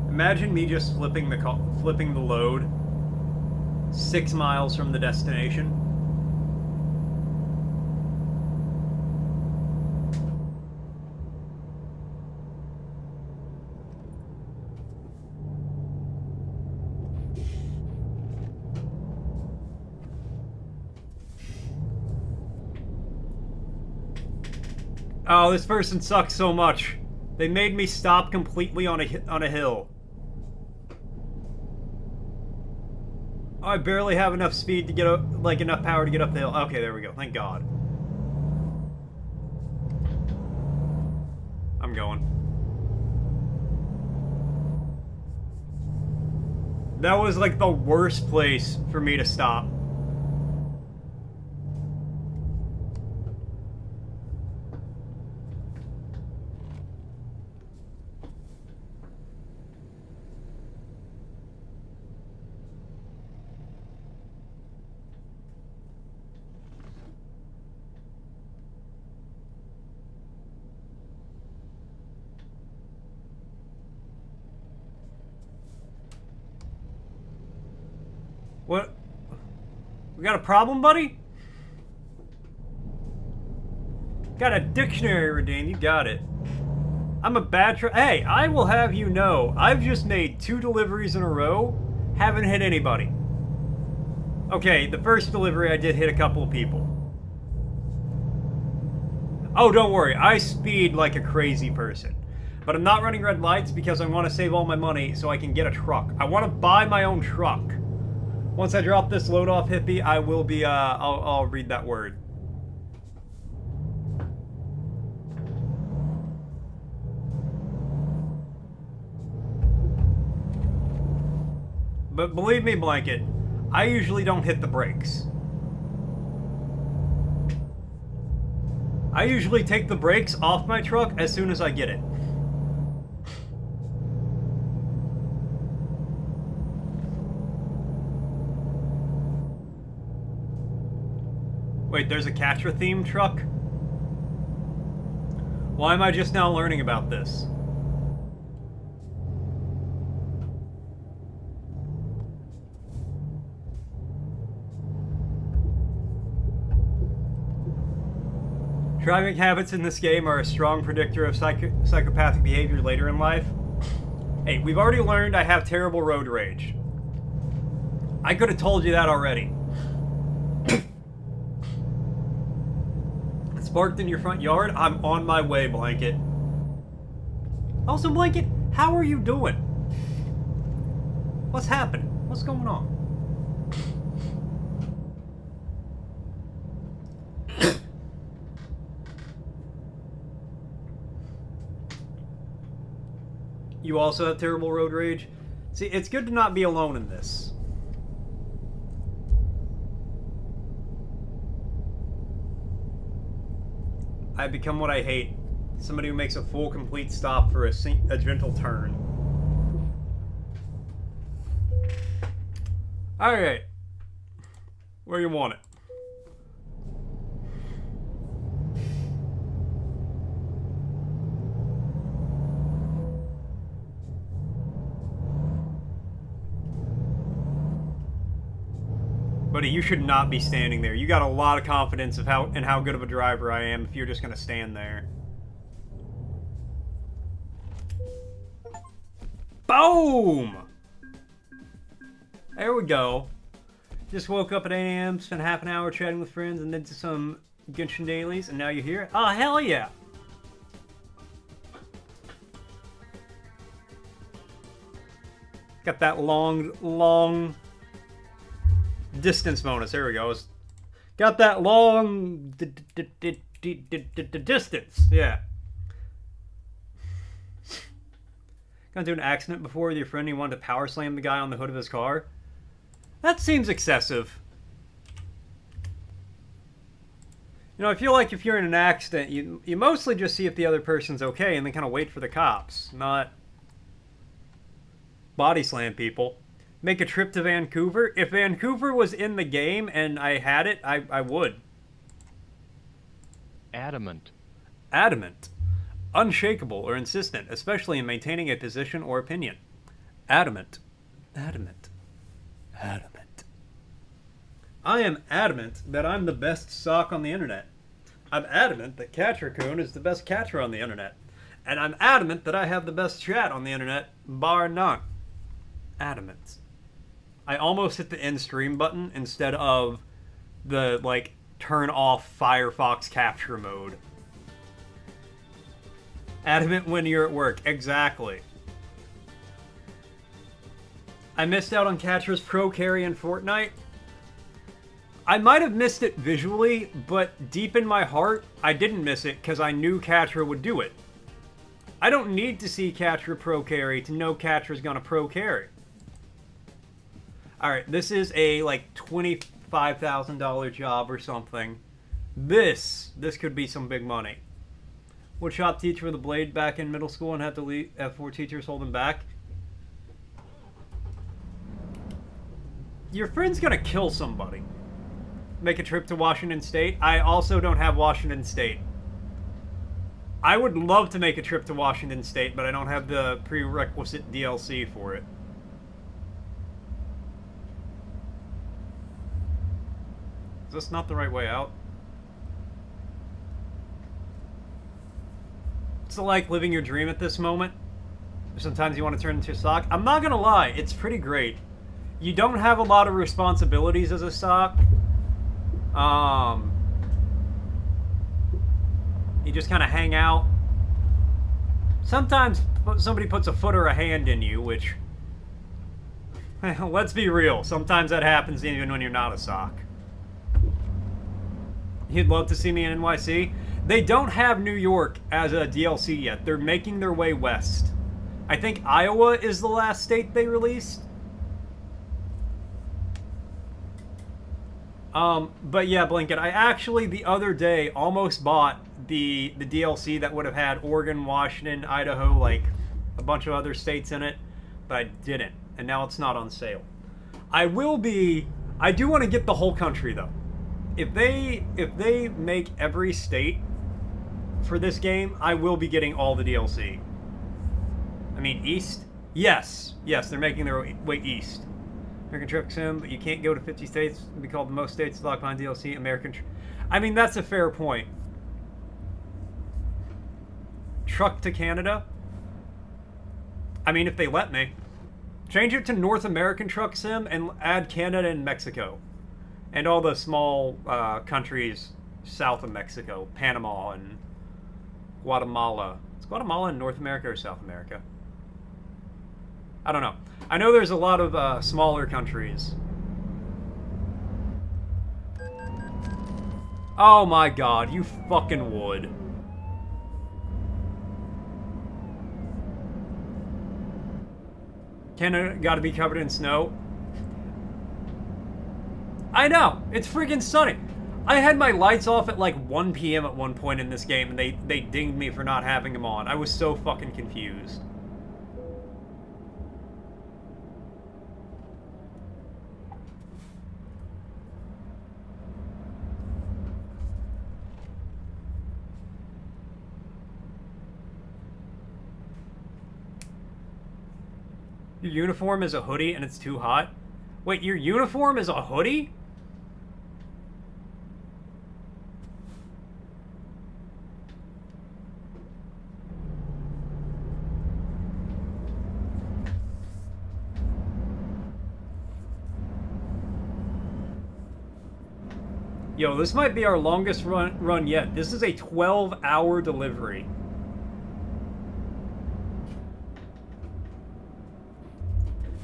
Imagine me just flipping the load 6 miles from the destination. Oh, this person sucks so much. They made me stop completely on a hill. Oh, I barely have enough speed to get up, like enough power to get up the hill. Okay, there we go. Thank God. I'm going. That was like the worst place for me to stop. What? We got a problem, buddy? Got a dictionary, Radine. You got it. I'm a bad Hey, I will have you know, I've just made 2 deliveries in a row. Haven't hit anybody. Okay, the first delivery I did hit a couple of people. Oh, don't worry. I speed like a crazy person. But I'm not running red lights because I want to save all my money so I can get a truck. I want to buy my own truck. Once I drop this load off, hippie, I will be, I'll read that word. But believe me, Blanket, I usually don't hit the brakes. I usually take the brakes off my truck as soon as I get it. Wait, there's a Catra-themed truck? Why am I just now learning about this? Driving habits in this game are a strong predictor of psychopathic behavior later in life. Hey, we've already learned I have terrible road rage. I could have told you that already. Parked in your front yard? I'm on my way, Blanket. Also, Blanket, how are you doing? What's happening? What's going on? You also have terrible road rage? See, it's good to not be alone in this. I become what I hate. Somebody who makes a full, complete stop for a gentle turn. Alright. Where you want it? Buddy, you should not be standing there. You got a lot of confidence of how good of a driver I am if you're just gonna stand there. Boom! There we go. Just woke up at 8 a.m., spent half an hour chatting with friends, and then to some Genshin dailies, and now you're here? Oh, hell yeah! Got that long distance bonus. There we go. Got that long distance. Yeah. Got into an accident before with your friend. You wanted to power slam the guy on the hood of his car. That seems excessive. You know, I feel like if you're in an accident, you mostly just see if the other person's okay and then kind of wait for the cops, not body slam people. Make a trip to Vancouver. If Vancouver was in the game and I had it, I would. Adamant. Adamant. Unshakable or insistent, especially in maintaining a position or opinion. Adamant. Adamant. Adamant. I am adamant that I'm the best sock on the internet. I'm adamant that CatcherCoon is the best catcher on the internet. And I'm adamant that I have the best chat on the internet, bar none. Adamant. I almost hit the end stream button instead of the, like, turn off Firefox capture mode. Adamant when you're at work. Exactly. I missed out on Catra's pro carry in Fortnite. I might have missed it visually, but deep in my heart, I didn't miss it because I knew Catra would do it. I don't need to see Catra pro carry to know Catra's gonna pro carry. Alright, this is a, like, $25,000 job or something. This could be some big money. Would shop teacher with a blade back in middle school and have to have 4 teachers hold him back? Your friend's gonna kill somebody. Make a trip to Washington State. I also don't have Washington State. I would love to make a trip to Washington State, but I don't have the prerequisite DLC for it. Is this not the right way out? It's like living your dream at this moment. Sometimes you want to turn into a sock. I'm not gonna lie, it's pretty great. You don't have a lot of responsibilities as a sock. You just kind of hang out. Sometimes somebody puts a foot or a hand in you, which, let's be real, sometimes that happens even when you're not a sock. You'd love to see me in NYC? They don't have New York as a DLC yet. They're making their way west. I think Iowa is the last state they released. But yeah, Blinket, I actually the other day almost bought the DLC that would have had Oregon, Washington, Idaho, like a bunch of other states in it, but I didn't, and now it's not on sale. I do want to get the whole country though. If they make every state for this game, I will be getting all the DLC. I mean, East? Yes, they're making their way east. American Truck Sim, but you can't go to 50 states and be called the most states to lock behind DLC. I mean, that's a fair point. Truck to Canada? I mean, if they let me. Change it to North American Truck Sim and add Canada and Mexico. And all the small countries south of Mexico. Panama and Guatemala. Is Guatemala in North America or South America? I don't know. I know there's a lot of smaller countries. Oh my god, you fucking would. Canada gotta be covered in snow. I know, it's freaking sunny. I had my lights off at like 1 p.m. at one point in this game, and they dinged me for not having them on. I was so fucking confused. Your uniform is a hoodie and it's too hot? Wait, your uniform is a hoodie? Yo, this might be our longest run yet. This is a 12-hour delivery.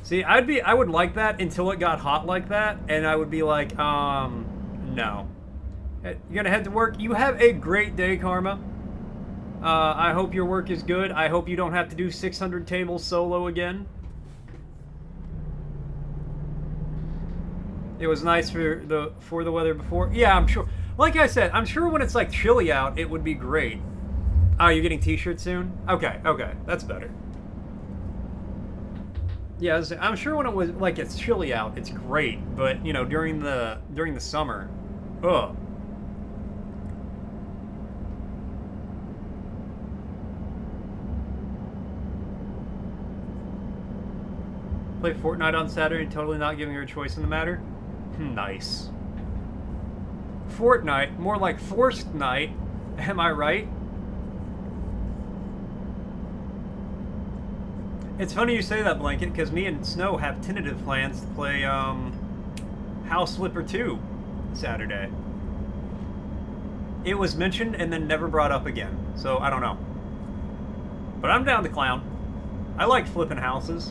See, I would like that until it got hot like that, and I would be like, no. You're gonna head to work. You have a great day, Karma. I hope your work is good. I hope you don't have to do 600 tables solo again. It was nice for the weather before. Yeah, I'm sure. Like I said, I'm sure when it's like chilly out, it would be great. Oh, you're getting t-shirts soon? Okay, that's better. Yeah, I'm sure when it was like it's chilly out, it's great, but you know, during the summer, ugh. Play Fortnite on Saturday, totally not giving her a choice in the matter. Nice. Fortnite, more like forced night. Am I right? It's funny you say that, Blanket, because me and Snow have tentative plans to play House Flipper 2 Saturday. It was mentioned and then never brought up again, so I don't know. But I'm down to clown. I like flipping houses.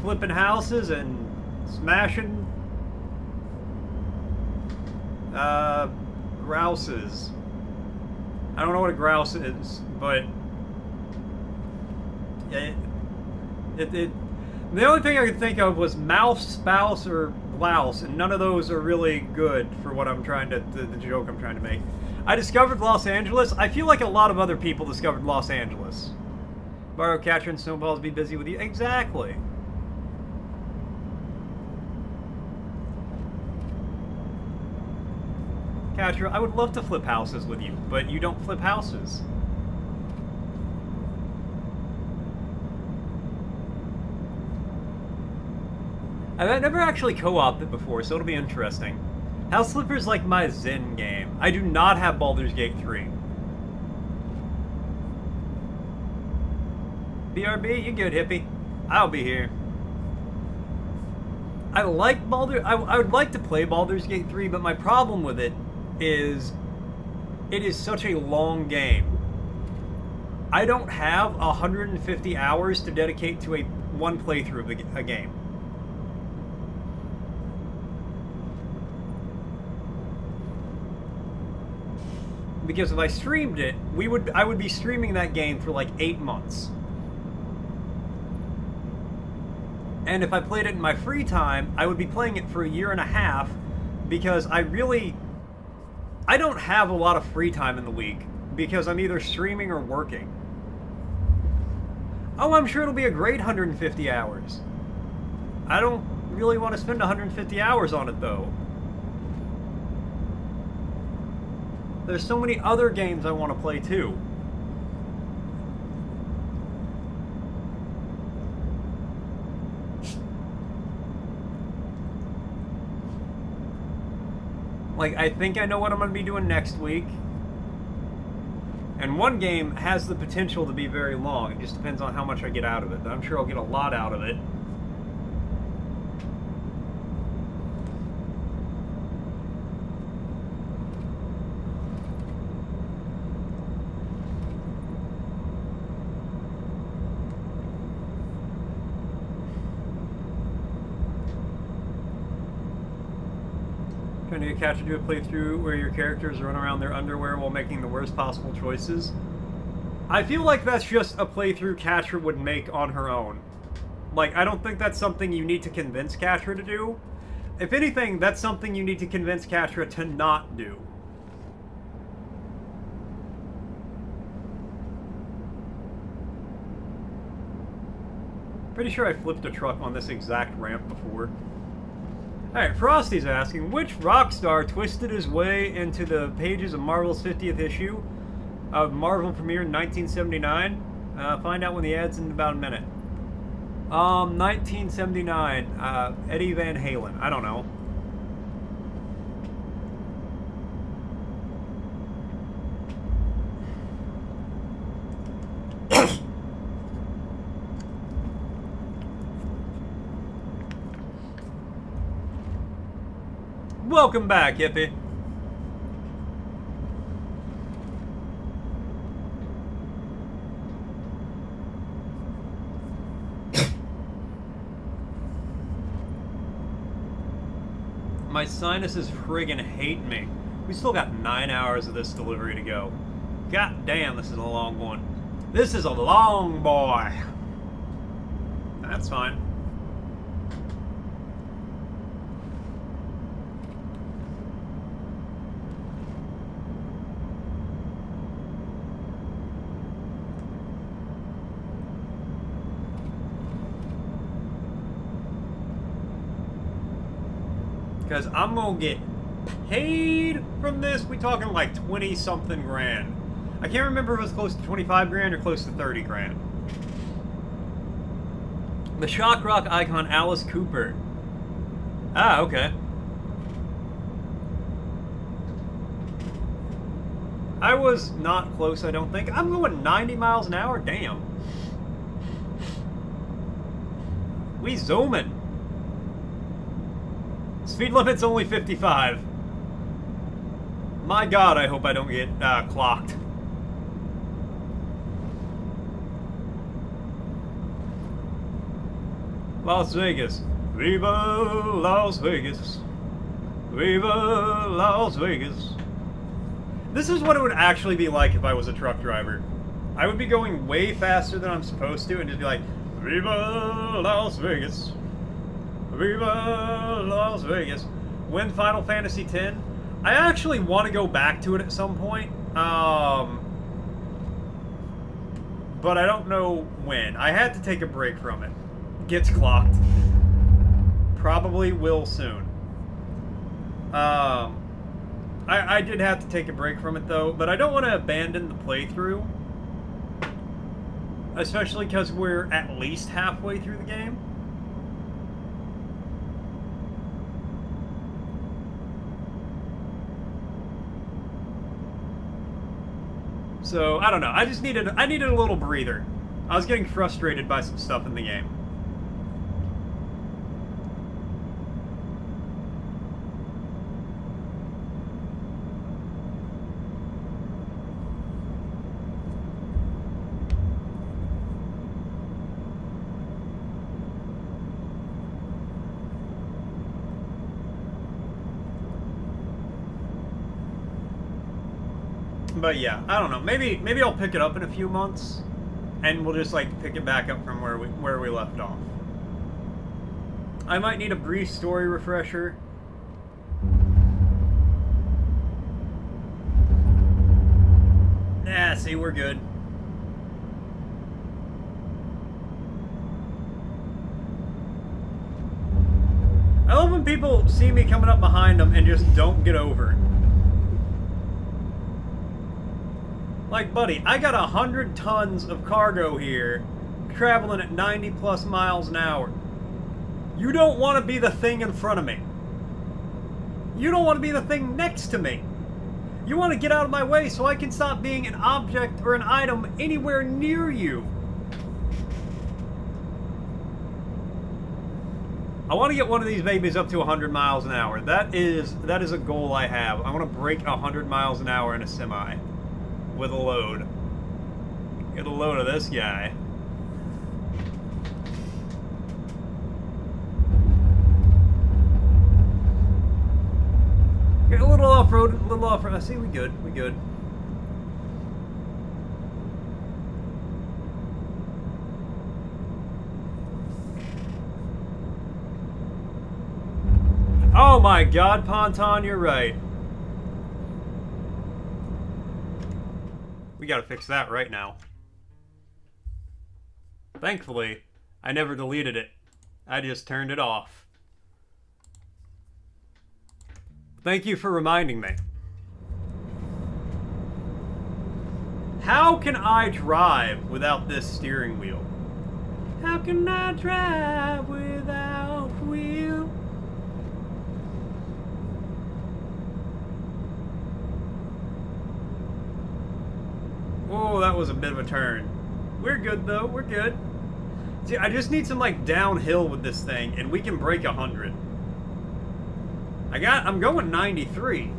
Flipping houses and smashing grouses. I don't know what a grouse is, but the only thing I could think of was mouse, spouse, or blouse, and none of those are really good for what I'm trying to, the joke I'm trying to make. I discovered Los Angeles. I feel like a lot of other people discovered Los Angeles. Borrow catcher and snowballs, be busy with you. Exactly. Catcher, I would love to flip houses with you, but you don't flip houses. I've never actually co-opted it before, so it'll be interesting. House Flipper is like my Zen game. I do not have Baldur's Gate 3. BRB, you good, hippie? I'll be here. I like I would like to play Baldur's Gate 3, but my problem with it is such a long game. I don't have 150 hours to dedicate to one playthrough of a game. Because if I streamed it, I would be streaming that game for like 8 months. And if I played it in my free time, I would be playing it for a year and a half, because I don't have a lot of free time in the week, because I'm either streaming or working. Oh, I'm sure it'll be a great 150 hours. I don't really want to spend 150 hours on it, though. There's so many other games I want to play, too. Like, I think I know what I'm going to be doing next week. And one game has the potential to be very long. It just depends on how much I get out of it. But I'm sure I'll get a lot out of it. When you catch do a playthrough where your characters run around their underwear while making the worst possible choices. I feel like that's just a playthrough Catra would make on her own. Like, I don't think that's something you need to convince Catra to do. If anything, that's something you need to convince Catra to not do. Pretty sure I flipped a truck on this exact ramp before. Alright, Frosty's asking, which rock star twisted his way into the pages of Marvel's 50th issue of Marvel premiere in 1979? Find out when the ad's in about a minute. 1979, Eddie Van Halen. I don't know. Welcome back, Yippee. My sinuses friggin' hate me. We still got 9 hours of this delivery to go. God damn, this is a long one. This is a long boy. That's fine. Because I'm gonna get paid from this. We talking like 20 something grand. I can't remember if it was close to 25 grand or close to 30 grand. The shock rock icon Alice Cooper. Ah, okay. I was not close, I don't think. I'm going 90 miles an hour? Damn. We zooming. Speed limit's only 55. My god, I hope I don't get clocked. Las Vegas. Viva Las Vegas. Viva Las Vegas. This is what it would actually be like if I was a truck driver. I would be going way faster than I'm supposed to and just be like, Viva Las Vegas. Viva Las Vegas. When Final Fantasy X, I actually want to go back to it at some point. But I don't know when. I had to take a break from it. Gets clocked. Probably will soon. I did have to take a break from it though, but I don't want to abandon the playthrough. Especially because we're at least halfway through the game. So, I don't know. I needed a little breather. I was getting frustrated by some stuff in the game. But yeah, I don't know. Maybe I'll pick it up in a few months, and we'll just like pick it back up from where we left off. I might need a brief story refresher. Nah, see, we're good. I love when people see me coming up behind them and just don't get over it. Like, buddy, I got 100 tons of cargo here, traveling at 90 plus miles an hour. You don't want to be the thing in front of me. You don't want to be the thing next to me. You want to get out of my way so I can stop being an object or an item anywhere near you. I want to get one of these babies up to 100 miles an hour. That is a goal I have. I want to break 100 miles an hour in a semi. With a load. Get a load of this guy. little off. I see. We good. We good. Oh my God, Ponton, you're right. We gotta fix that right now. Thankfully, I never deleted it. I just turned it off. Thank you for reminding me. How can I drive without this steering wheel? How can I drive without wheel? Oh, that was a bit of a turn. We're good though, we're good. See, I just need some like downhill with this thing and we can break 100. I'm going 93.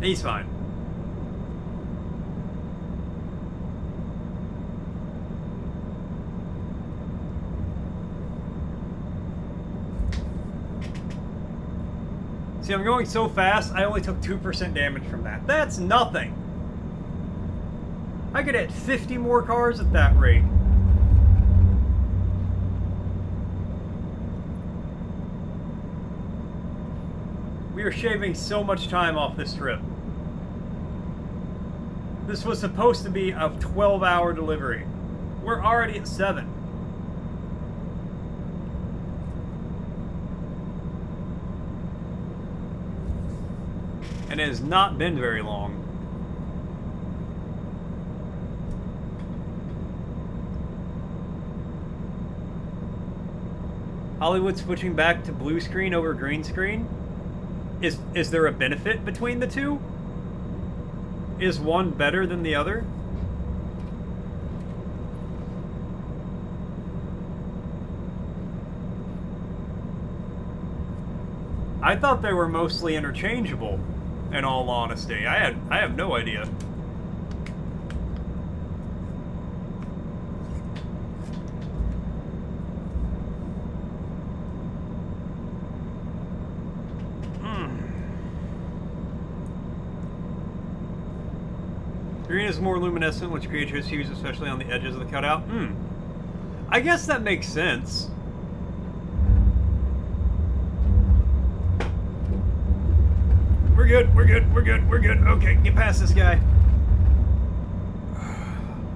He's fine. See, I'm going so fast, I only took 2% damage from that. That's nothing. I could hit 50 more cars at that rate. We are shaving so much time off this trip. This was supposed to be a 12-hour delivery. We're already at 7. And it has not been very long. Hollywood switching back to blue screen over green screen? Is there a benefit between the two? Is one better than the other? I thought they were mostly interchangeable, in all honesty. I have no idea. Green is more luminescent, which creates hues, especially on the edges of the cutout. I guess that makes sense. We're good, we're good, we're good, we're good. Okay, get past this guy.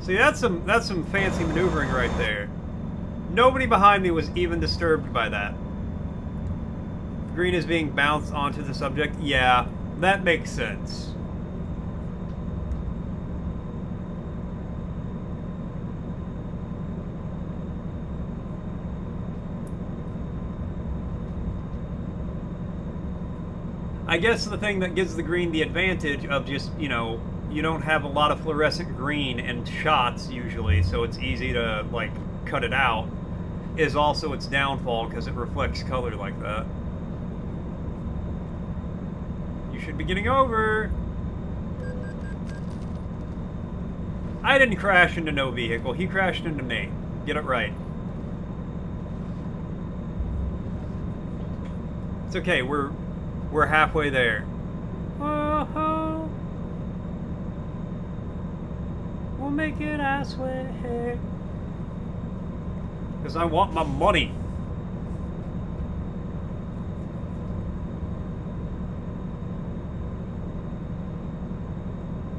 See, that's some fancy maneuvering right there. Nobody behind me was even disturbed by that. Green is being bounced onto the subject. Yeah, that makes sense. I guess the thing that gives the green the advantage of just, you know, you don't have a lot of fluorescent green in shots usually, so it's easy to, like, cut it out, is also its downfall because it reflects color like that. You should be getting over. I didn't crash into no vehicle. He crashed into me. Get it right. It's okay. We're halfway there. Oh, we'll make it, I swear. Because I want my money.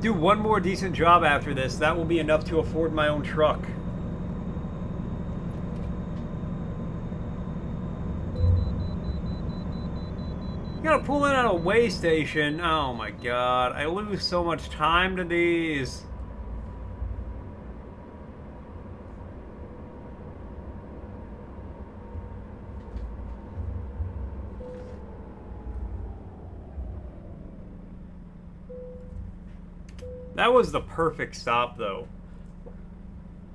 Do one more decent job after this. That will be enough to afford my own truck. Gotta pull in at a way station. Oh my god, I lose so much time to these. That was the perfect stop though.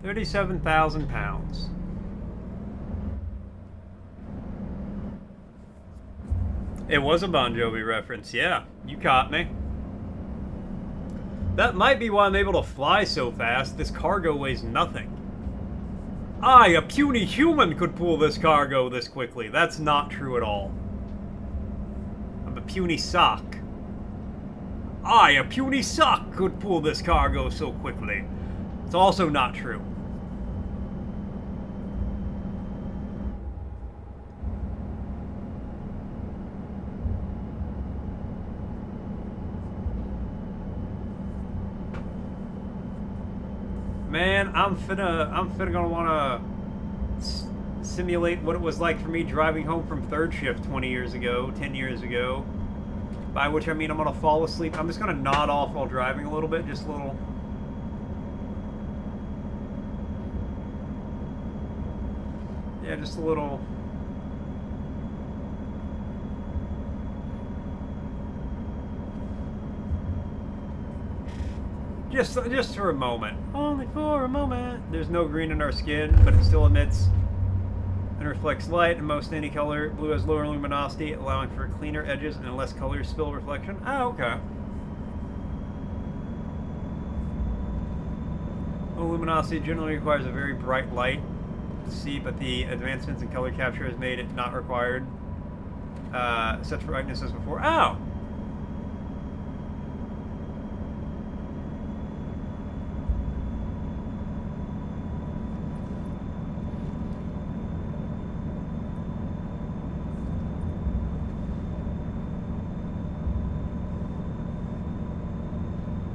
37,000 pounds. It was a Bon Jovi reference, yeah. You caught me. That might be why I'm able to fly so fast. This cargo weighs nothing. I, a puny human, could pull this cargo this quickly. That's not true at all. I'm a puny sock. I, a puny sock, could pull this cargo so quickly. It's also not true. Man, I'm finna gonna wanna simulate what it was like for me driving home from third shift 20 years ago, 10 years ago. By which I mean I'm gonna fall asleep. I'm just gonna nod off while driving a little bit, just a little. Yeah, just a little. Just for a moment. Only for a moment. There's no green in our skin, but it still emits and reflects light in most any color. Blue has lower luminosity, allowing for cleaner edges and less color spill reflection. Oh, okay. Low luminosity generally requires a very bright light to see, but the advancements in color capture has made it not required such brightness as before. Oh!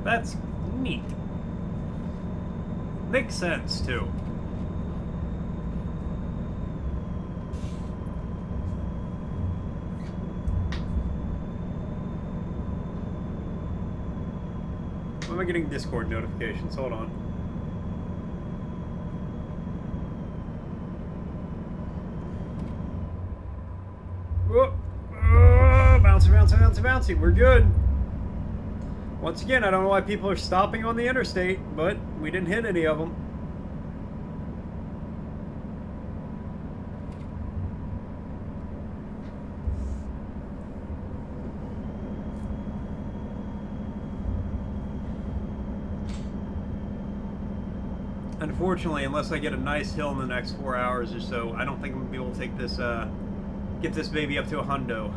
That's neat. Makes sense, too. Why am I getting Discord notifications? Hold on. Whoa. Oh, bouncy, bouncy, bouncy, bouncy. We're good. Once again, I don't know why people are stopping on the interstate, but we didn't hit any of them. Unfortunately, unless I get a nice hill in the next 4 hours or so, I don't think I'm going to be able to take this, get this baby up to a hundo.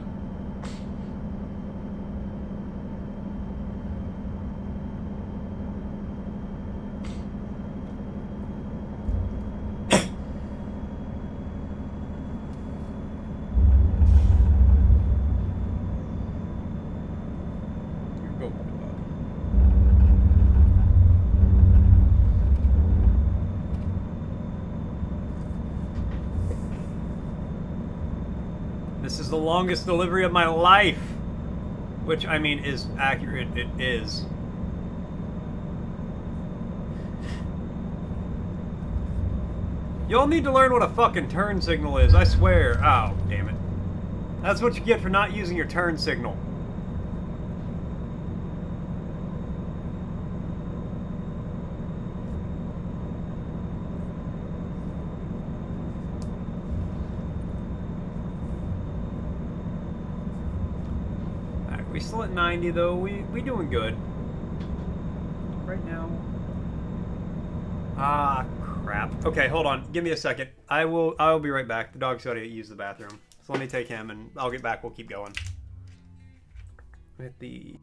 This is the longest delivery of my life. Which, I mean, is accurate. It is. Y'all need to learn what a fucking turn signal is, I swear. Oh, damn it. That's what you get for not using your turn signal. We still at 90 though. We doing good. Right now. Ah, crap. Okay, hold on. Give me a second. I'll be right back. The dog's gotta use the bathroom. So let me take him and I'll get back. We'll keep going. With the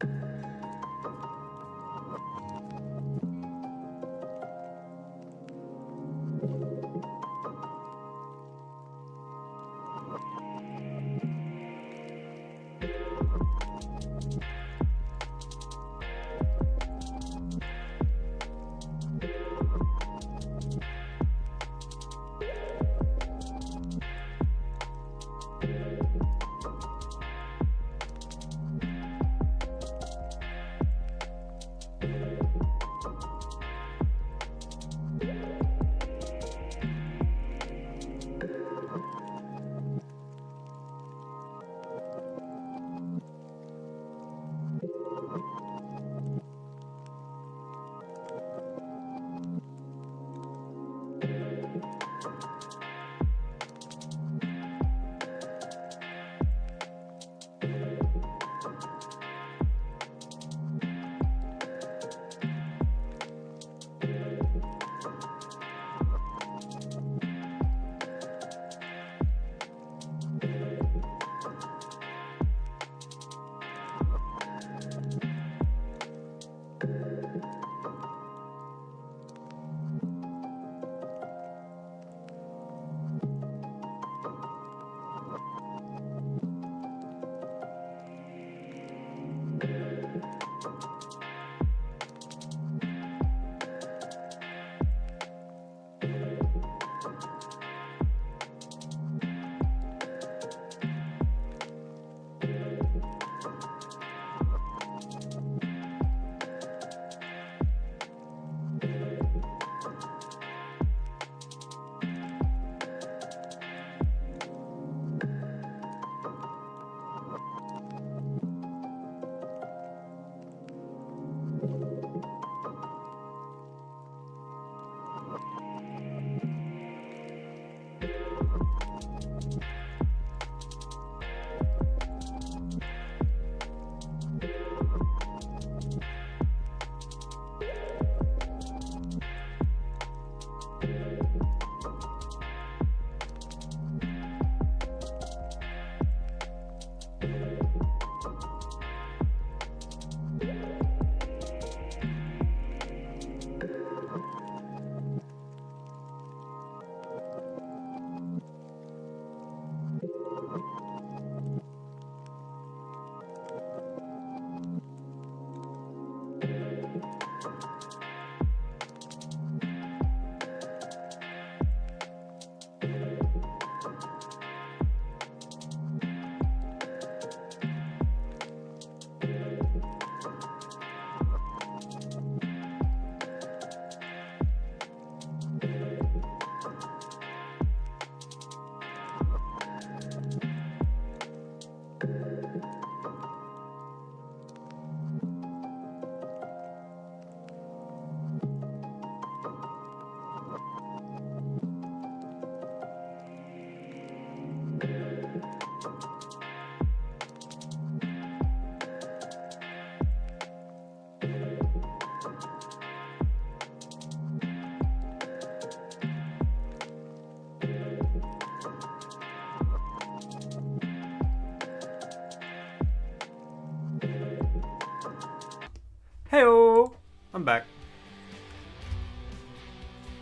Hey-oh! I'm back.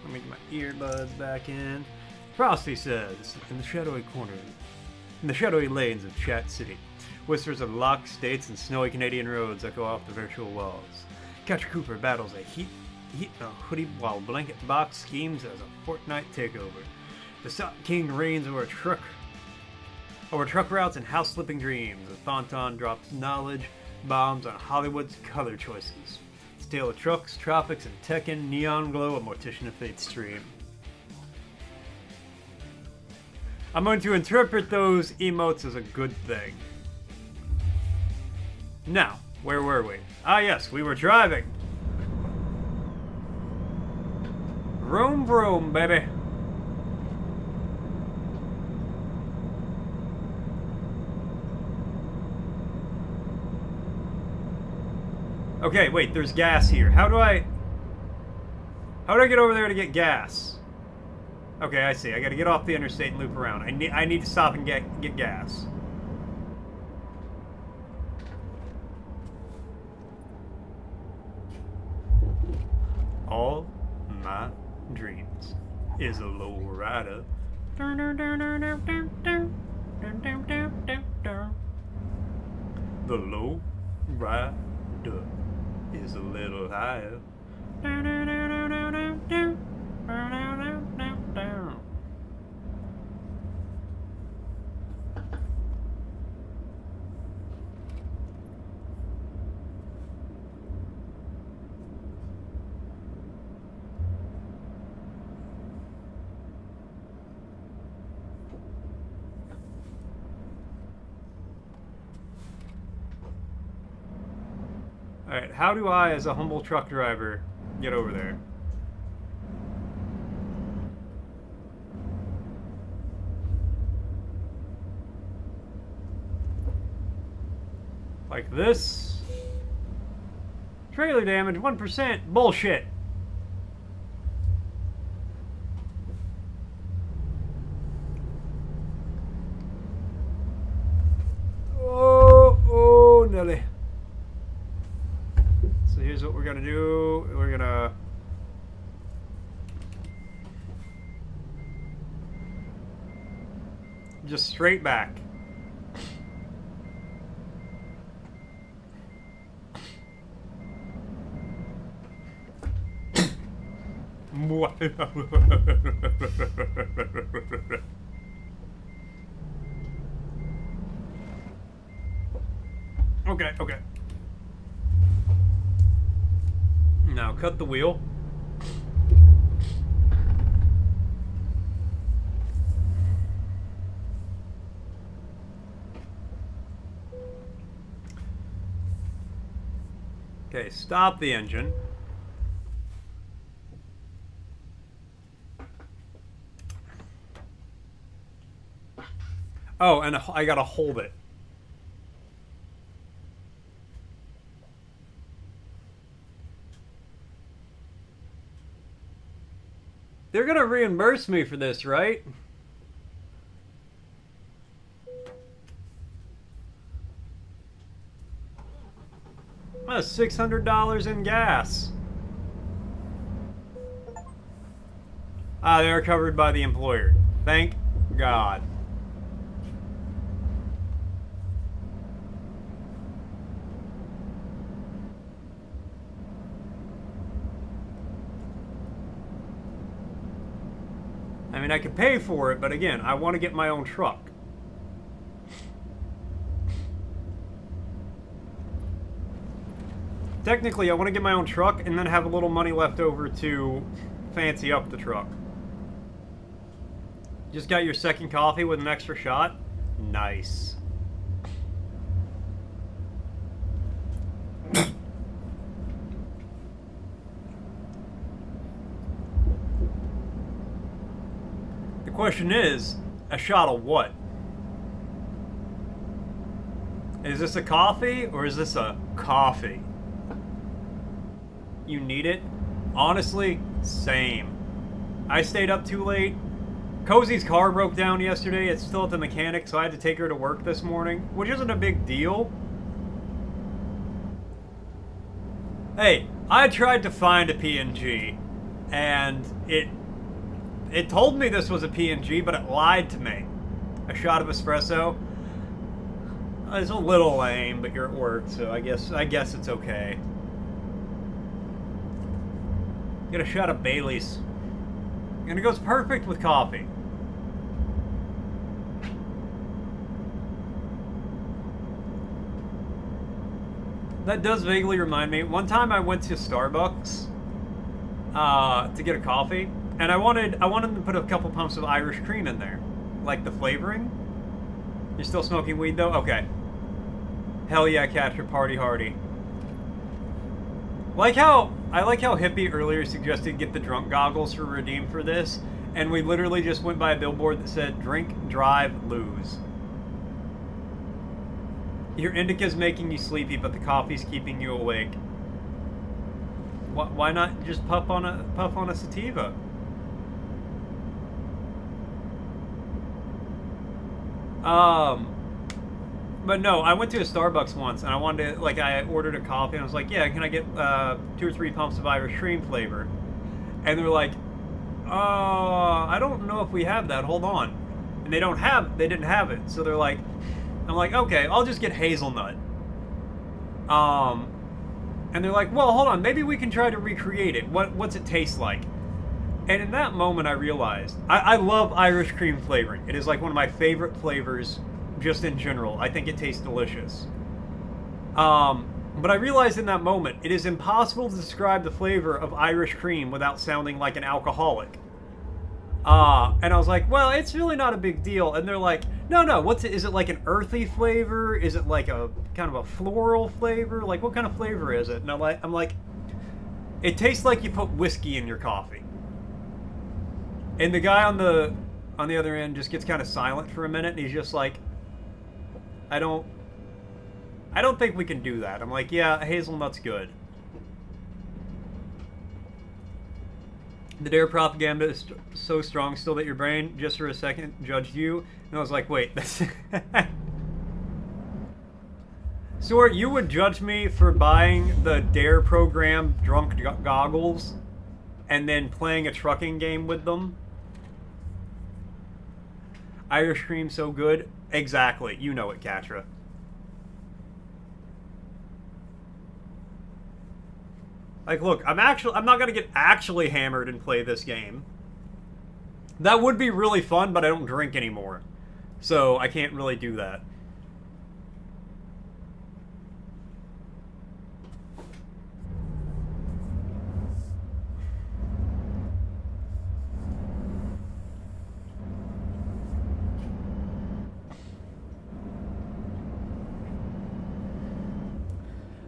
Let me get my earbuds back in. Frosty says, in the shadowy lanes of Chat City, whispers of locked states and snowy Canadian roads echo off the virtual walls. Catcher Cooper battles a hoodie while Blanket Box schemes as a Fortnite takeover. The Sock King reigns over truck routes and house-slipping dreams. The Thonton drops knowledge bombs on Hollywood's color choices. It's a tale of trucks, tropics, and Tekken, neon glow, and Mortician of Fate stream. I'm going to interpret those emotes as a good thing. Now, where were we? Ah yes, we were driving. Vroom vroom, baby. Okay, wait, there's gas here. How do I get over there to get gas? Okay, I see. I gotta get off the interstate and loop around. I need to stop and get gas. All my dreams is a low rider. The low rider is a little higher. Alright, how do I, as a humble truck driver, get over there? Like this? Trailer damage, 1%. Bullshit. Oh, Nelly. So here's what we're gonna do. We're gonna just straight back. Okay. Now cut the wheel. Okay, stop the engine. Oh, and I gotta hold it. They're gonna reimburse me for this, right? That's $600 in gas. Ah, they're covered by the employer. Thank God. I mean, I could pay for it, but again, I want to get my own truck. Technically, I want to get my own truck and then have a little money left over to fancy up the truck. Just got your second coffee with an extra shot? Nice. The question is, a shot of what? Is this a coffee or is this a coffee? You need it? Honestly, same. I stayed up too late. Cozy's car broke down yesterday. It's still at the mechanic, so I had to take her to work this morning, which isn't a big deal. Hey, I tried to find a PNG, and it told me this was a PNG, but it lied to me. A shot of espresso. It's a little lame, but you're at work, so I guess it's okay. Get a shot of Bailey's, and it goes perfect with coffee. That does vaguely remind me. One time I went to Starbucks to get a coffee, and I wanted to put a couple pumps of Irish cream in there, like the flavoring. You're still smoking weed though? Okay. Hell yeah, Catcher, party hardy. I like how Hippie earlier suggested get the drunk goggles for redeem for this, and we literally just went by a billboard that said drink, drive, lose. Your indica's making you sleepy, but the coffee's keeping you awake. Why not just puff on a sativa? But no, I went to a Starbucks once, and I wanted to, like, I ordered a coffee, and I was like, yeah, can I get 2 or 3 pumps of Irish cream flavor? And they're like, I don't know if we have that, hold on. And they didn't have it, so they're like, I'm like, okay, I'll just get hazelnut. And they're like, well, hold on, maybe we can try to recreate it. What's it taste like? And in that moment, I realized, I love Irish cream flavoring. It is like one of my favorite flavors, just in general. I think it tastes delicious. But I realized in that moment, it is impossible to describe the flavor of Irish cream without sounding like an alcoholic. And I was like, well, it's really not a big deal. And they're like, no, is it like an earthy flavor? Is it like a kind of a floral flavor? Like, what kind of flavor is it? And I'm like, it tastes like you put whiskey in your coffee. And the guy on the other end just gets kind of silent for a minute, and he's just like, I don't think we can do that. I'm like, yeah, hazelnut's good. The dare propaganda is so strong still that your brain, just for a second, judged you. And I was like, wait, that's... Stuart, you would judge me for buying the dare program drunk goggles and then playing a trucking game with them? Irish cream so good? Exactly. You know it, Katra. Like, look, I'm not gonna get actually hammered and play this game. That would be really fun, but I don't drink anymore. So I can't really do that.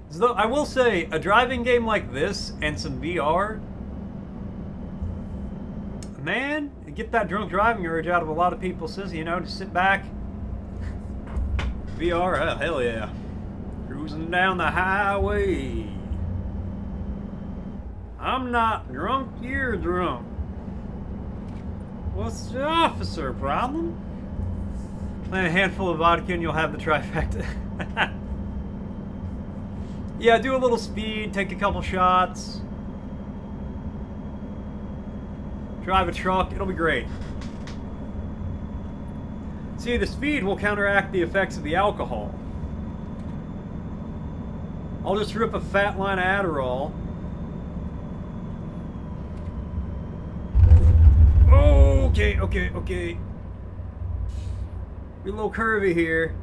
So I will say, a driving game like this and some VR, man, get that drunk driving urge out of a lot of people. Says, you know, just sit back. VR, oh, hell yeah. Cruising down the highway. I'm not drunk, you're drunk. What's the officer problem? Plant a handful of vodka and you'll have the trifecta. Yeah, do a little speed, take a couple shots. Drive a truck, it'll be great. See, the speed will counteract the effects of the alcohol. I'll just rip a fat line of Adderall. Okay. Be a little curvy here.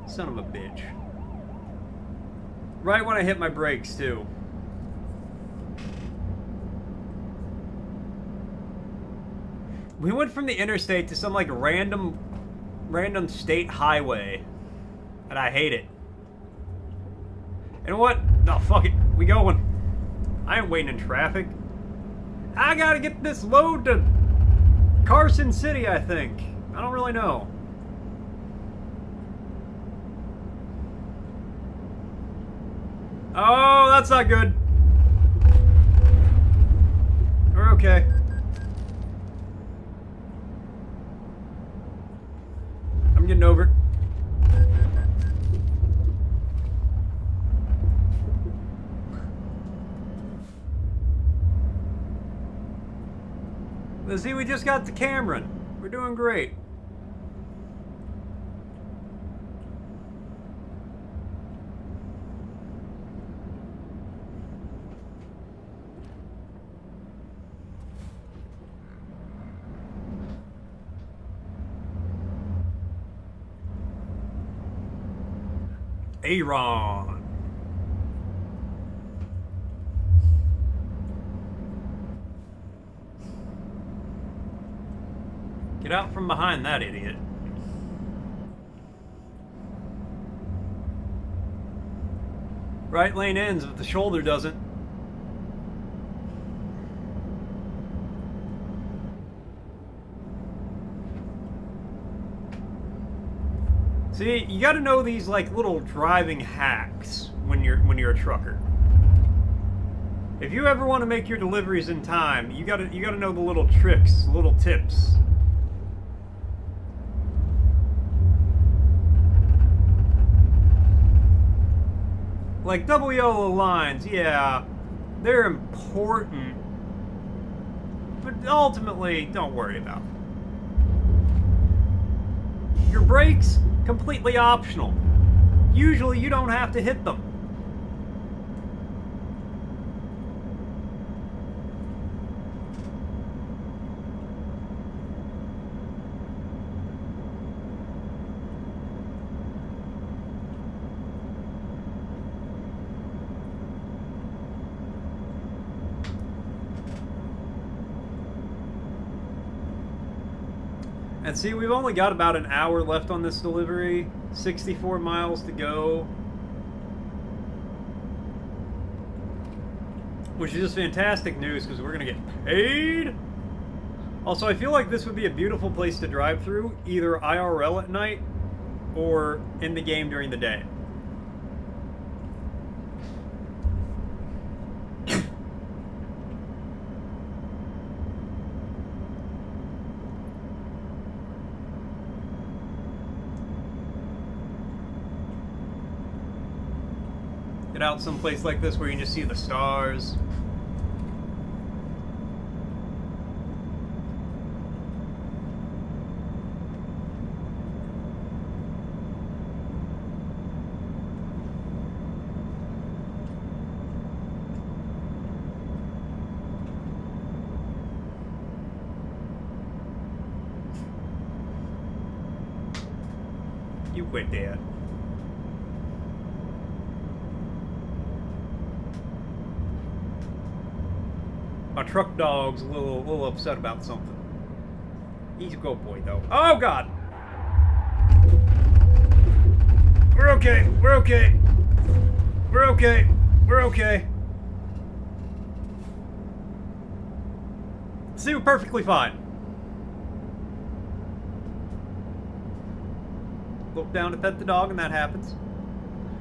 Son of a bitch. Right when I hit my brakes, too. We went from the interstate to some, like, random state highway. And I hate it. And what? No, fuck it. We going. I ain't waiting in traffic. I gotta get this load to Carson City, I think. I don't really know. Oh, that's not good. We're okay. I'm getting over it. But see, we just got the Cameron. We're doing great. Aaron. Get out from behind that idiot. Right lane ends if the shoulder doesn't. See, you gotta know these like little driving hacks when you're a trucker. If you ever want to make your deliveries in time, you gotta know the little tricks, little tips. Like double yellow lines, yeah, they're important, but ultimately, don't worry about them. Your brakes, completely optional. Usually you don't have to hit them. And see, we've only got about an hour left on this delivery, 64 miles to go. Which is just fantastic news because we're going to get paid. Also, I feel like this would be a beautiful place to drive through, either IRL at night or in the game during the day. Get out someplace like this where you can just see the stars. You quit, Dad. My truck dog's a little upset about something. He's a good boy, though. Oh, God! We're okay. We're okay. We're okay. We're okay. See, we're perfectly fine. Look down to pet the dog, and that happens.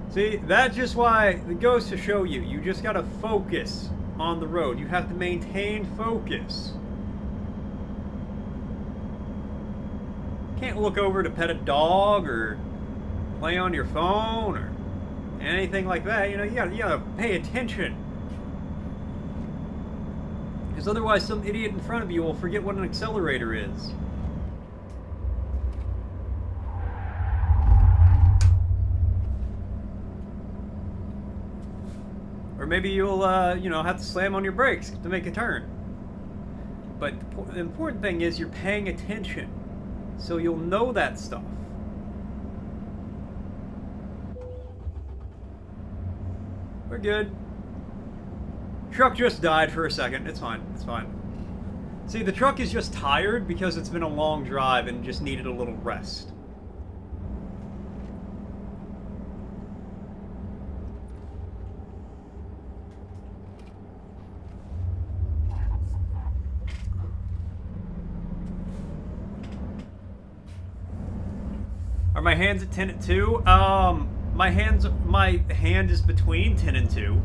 See, that's just why it goes to show you. You just gotta focus on the road. You have to maintain focus. Can't look over to pet a dog or play on your phone or anything like that. You know, you gotta pay attention. Because otherwise some idiot in front of you will forget what an accelerator is. Or maybe you'll, you know, have to slam on your brakes to make a turn. But the important thing is you're paying attention, so you'll know that stuff. We're good. Truck just died for a second. It's fine. It's fine. See, the truck is just tired because it's been a long drive and just needed a little rest. Are my hands at 10 at 2? My hand is between 10 and 2.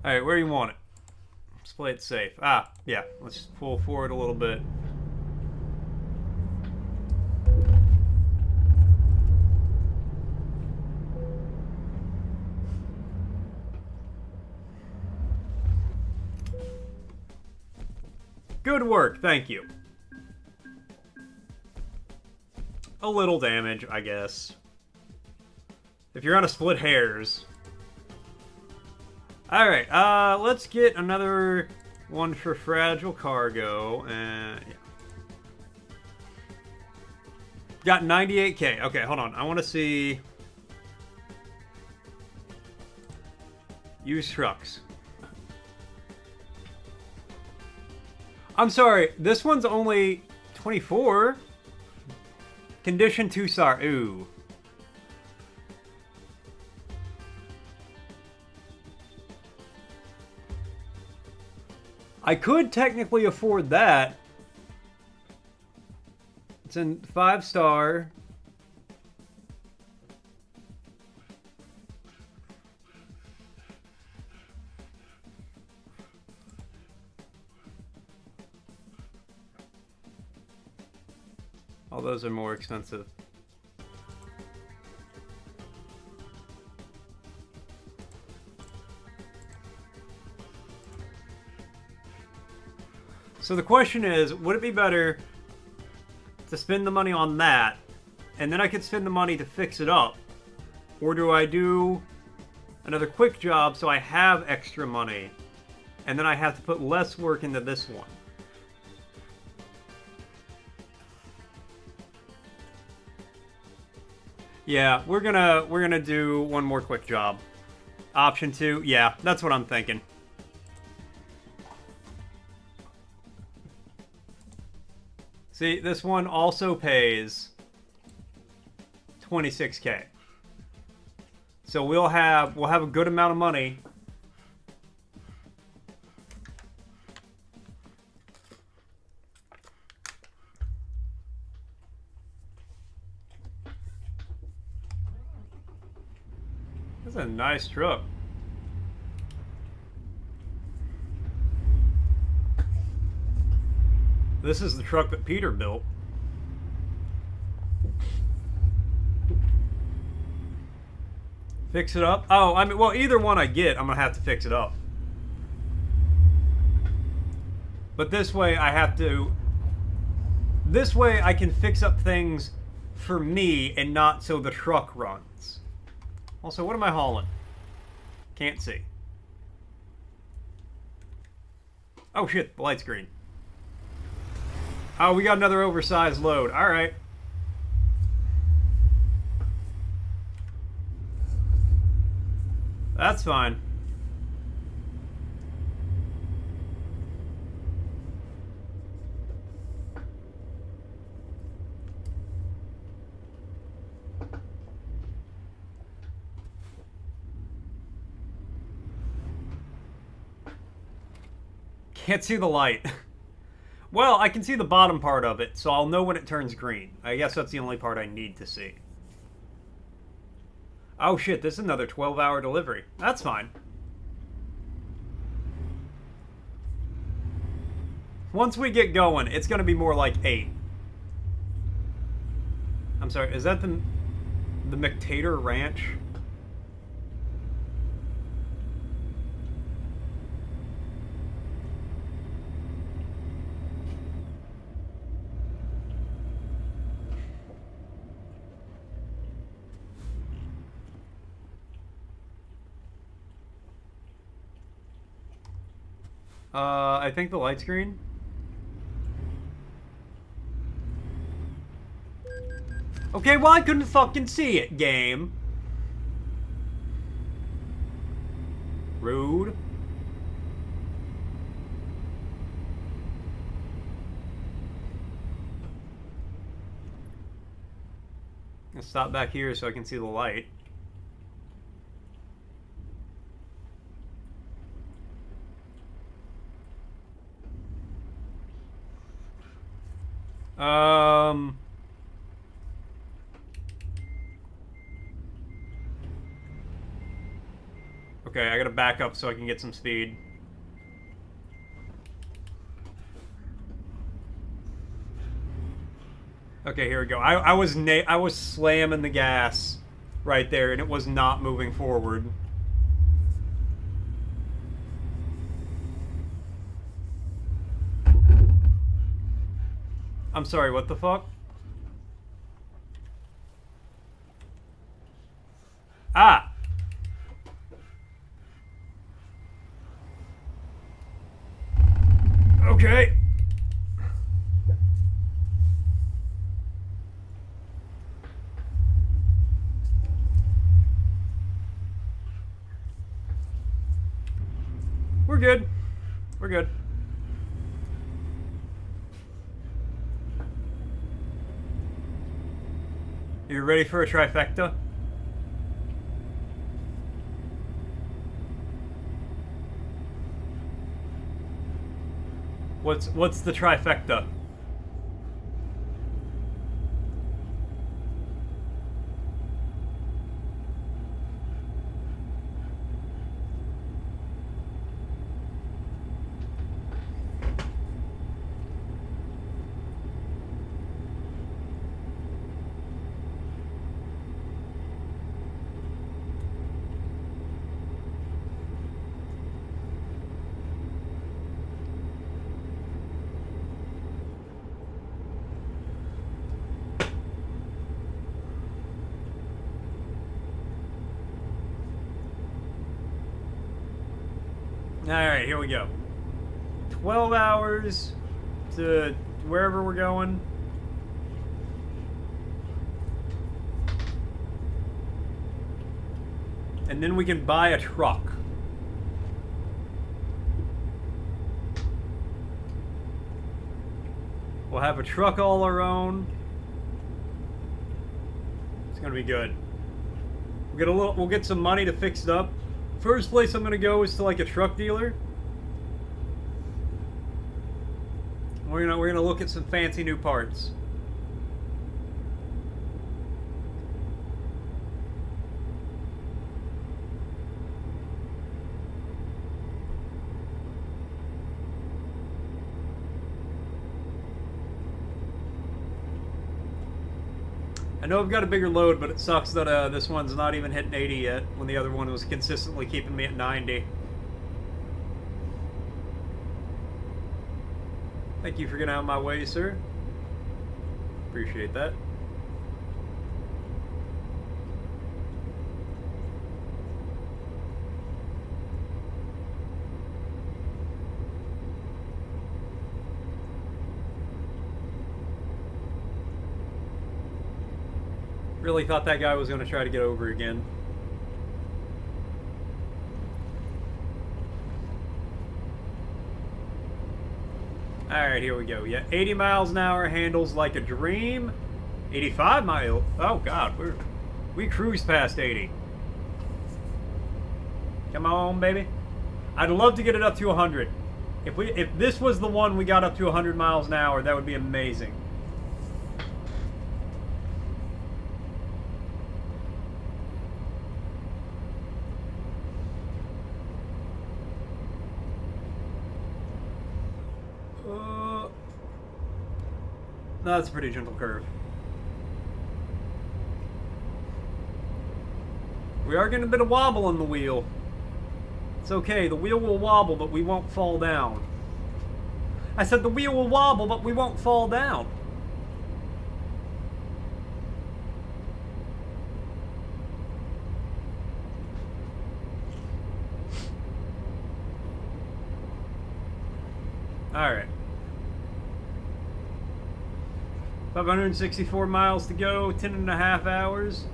Alright, where do you want it? Let's play it safe. Ah, yeah. Let's just pull forward a little bit. Good work, thank you. A little damage, I guess. If you're on a split hairs. Alright, let's get another one for fragile cargo. Yeah. Got 98k. Okay, hold on. I want to see... Use trucks. I'm sorry, this one's only 24. Condition 2 star. Ooh. I could technically afford that. It's in 5 star. All those are more expensive. So the question is, would it be better to spend the money on that, and then I could spend the money to fix it up? Or do I do another quick job so I have extra money, and then I have to put less work into this one? Yeah, we're gonna do one more quick job. Option 2, yeah, that's what I'm thinking. See, this one also pays 26k. So we'll have a good amount of money. That's a nice truck. This is the truck that Peter built. Fix it up? Oh, I mean, well, either one I get, I'm gonna have to fix it up. But this way I have to... This way I can fix up things for me and not so the truck runs. Also, what am I hauling? Can't see. Oh shit, the light's green. Oh, we got another oversized load. Alright. That's fine. Can't see the light. Well, I can see the bottom part of it, so I'll know when it turns green. I guess that's the only part I need to see. Oh shit, this is another 12-hour delivery. That's fine. Once we get going, it's going to be more like 8. I'm sorry, is that the McTater Ranch? I think the light's green. Okay, well, I couldn't fucking see it, game. Rude. I'll stop back here so I can see the light. Okay, I gotta back up so I can get some speed. Okay, here we go. I was slamming the gas right there, and it was not moving forward. I'm sorry, what the fuck? Ah! Okay. We're good. We're good. You ready for a trifecta? What's the trifecta? Alright, here we go. 12 hours to wherever we're going. And then we can buy a truck. We'll have a truck all our own. It's gonna be good. We'll get some money to fix it up. First place I'm gonna go is to like a truck dealer. We're gonna look at some fancy new parts. I know I've got a bigger load, but it sucks that this one's not even hitting 80 yet, when the other one was consistently keeping me at 90. Thank you for getting out of my way, sir. Appreciate that. Really thought that guy was going to try to get over again. Alright, here we go. Yeah, 80 miles an hour handles like a dream. 85 miles. Oh god, we cruised past 80. Come on, baby. I'd love to get it up to 100. If this was the one we got up to 100 miles an hour, that would be amazing. No, that's a pretty gentle curve. We are getting a bit of wobble on the wheel. It's okay, the wheel will wobble, but we won't fall down. I said the wheel will wobble, but we won't fall down. Alright. 564 miles to go, 10.5 hours.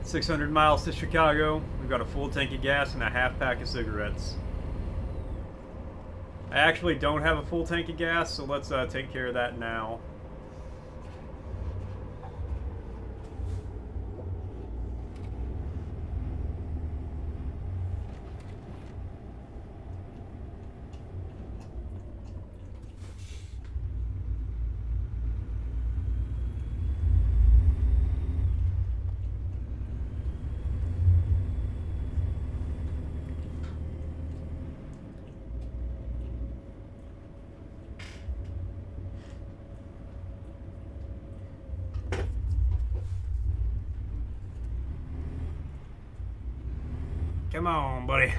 $600 miles to Chicago. We've got a full tank of gas and a half pack of cigarettes. I actually don't have a full tank of gas, so let's take care of that now. Come on, buddy.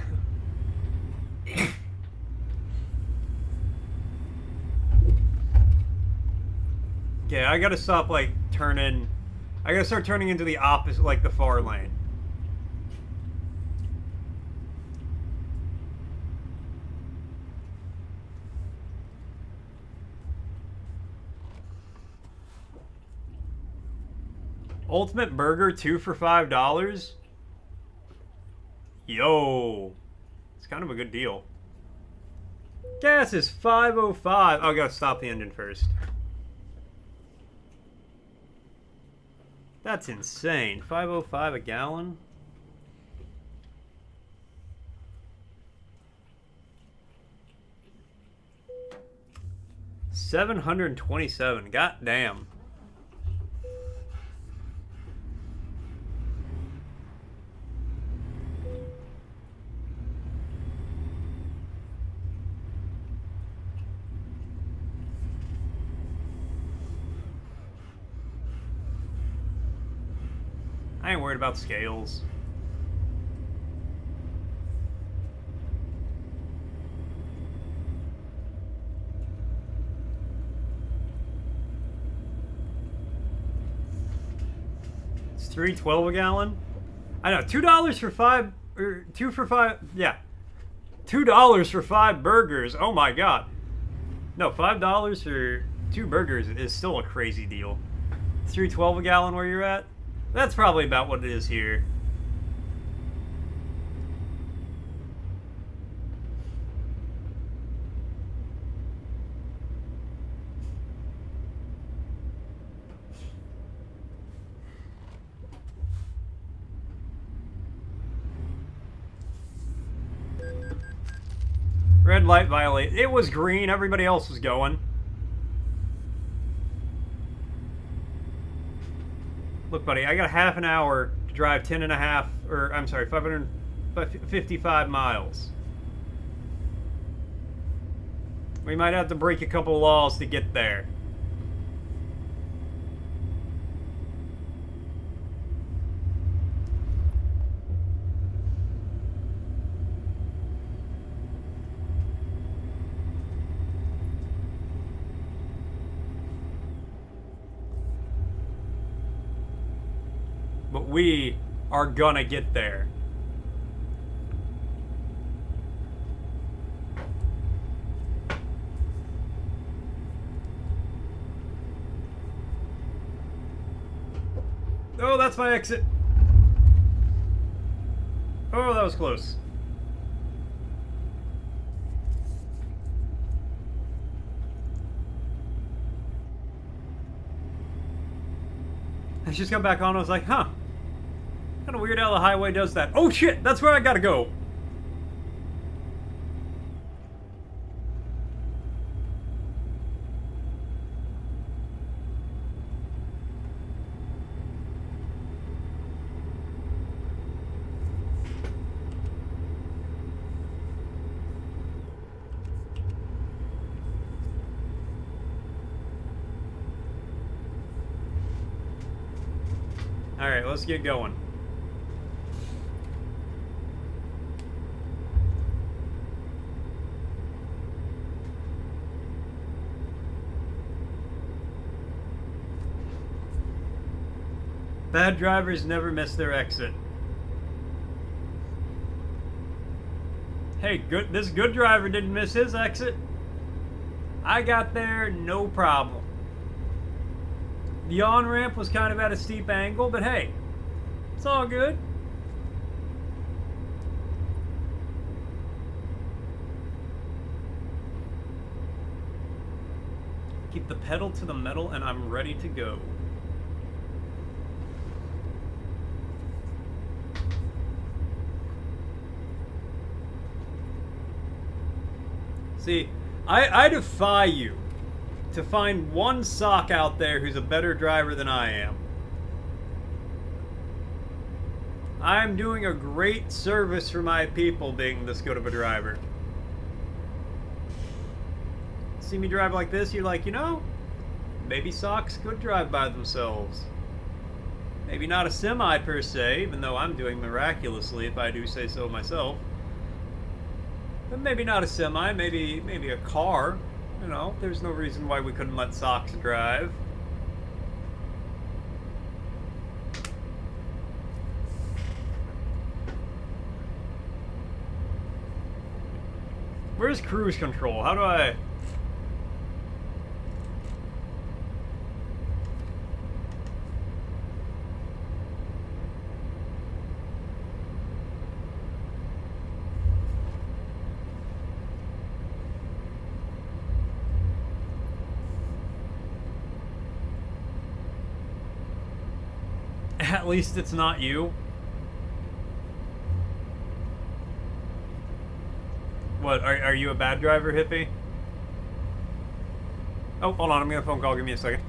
Okay, I gotta stop, like, turning... I gotta start turning into the opposite, like, the far lane. Ultimate Burger, 2 for $5? Yo. It's kind of a good deal. Gas is 5.05. Oh, I gotta stop the engine first. That's insane. 5.05 a gallon? $727. God damn. I ain't worried about scales. It's $3.12 a gallon. I know, $2 for 5, or 2 for 5. Yeah, $2 for 5 burgers. Oh my god. No, $5 for 2 burgers is still a crazy deal. $3.12 a gallon where you're at. That's probably about what it is here. Red light violate. It was green. Everybody else was going. Look, buddy, I got half an hour to drive 10 and a half, or I'm sorry, 555 miles. We might have to break a couple laws to get there. But we are gonna get there. Oh, that's my exit. Oh, that was close. I just got back on. I was like, huh. Kind of weird how the highway does that. Oh shit, that's where I gotta go. All right, let's get going. Bad drivers never miss their exit. Hey, this good driver didn't miss his exit. I got there, no problem. The on-ramp was kind of at a steep angle, but hey, it's all good. Keep the pedal to the metal and I'm ready to go. See, I defy you to find one sock out there who's a better driver than I am. I'm doing a great service for my people being this good of a driver. See me drive like this, you're like, you know, maybe socks could drive by themselves. Maybe not a semi per se, even though I'm doing miraculously if I do say so myself. But maybe not a semi, maybe a car. You know, there's no reason why we couldn't let Socks drive. Where's cruise control? How do I... At least it's not you. What, are you a bad driver, hippie? Oh, hold on, I'm getting a phone call. Give me a second.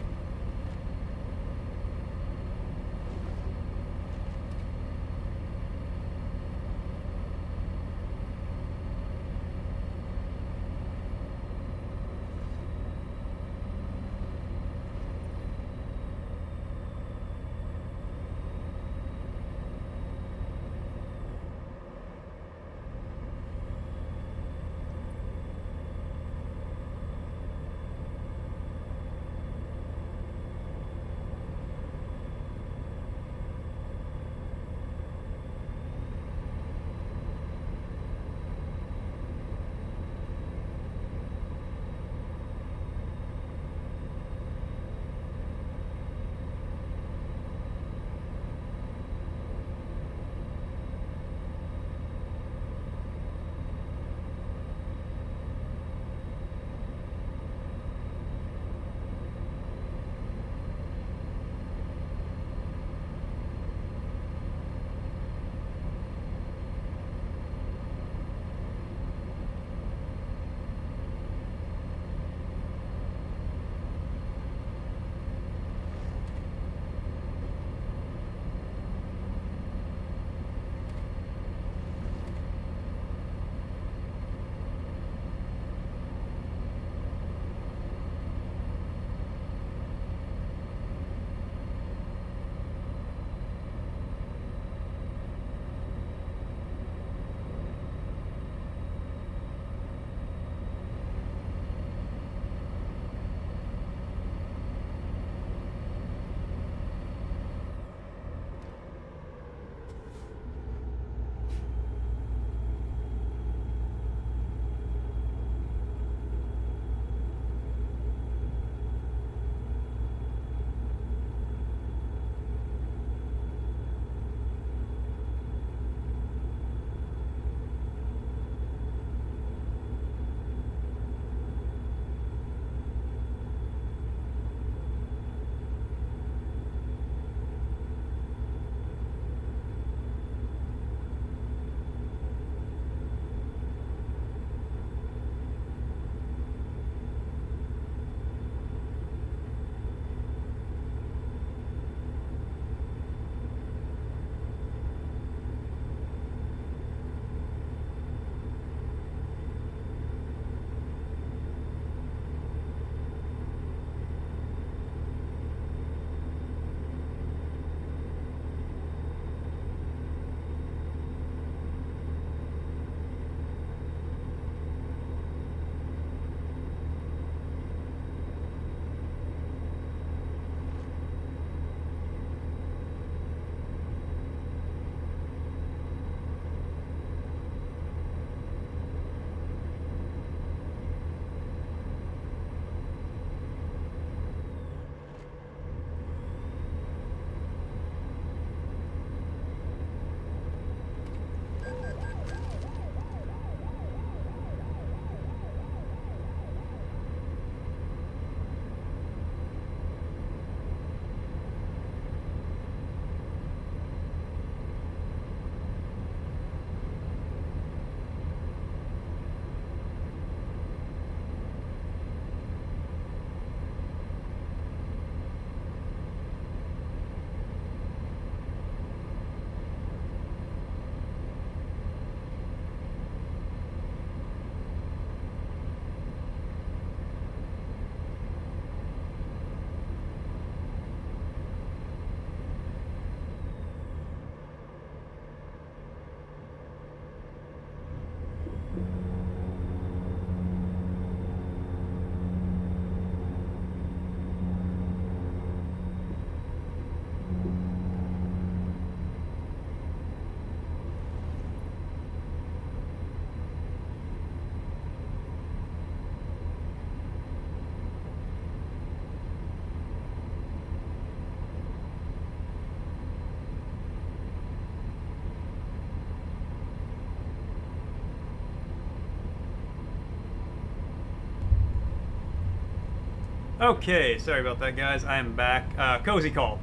Okay, sorry about that, guys. I am back. Cozy call.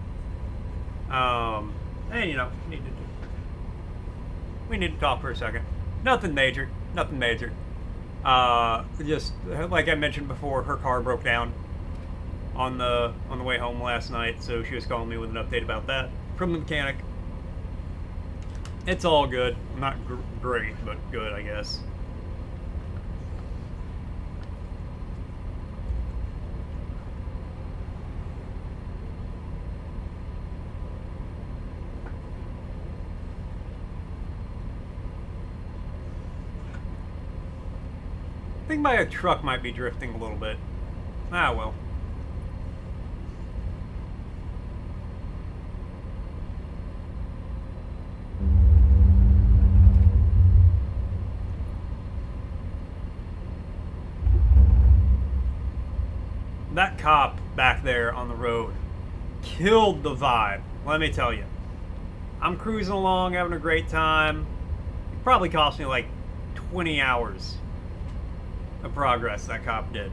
And you know, we need to talk for a second. Nothing major. Nothing major. Just like I mentioned before, her car broke down on the way home last night, so she was calling me with an update about that from the mechanic. It's all good. Not great, but good, I guess. I think my truck might be drifting a little bit. Ah, well. That cop back there on the road killed the vibe, let me tell you. I'm cruising along, having a great time. It probably cost me like 20 hours of progress that cop did.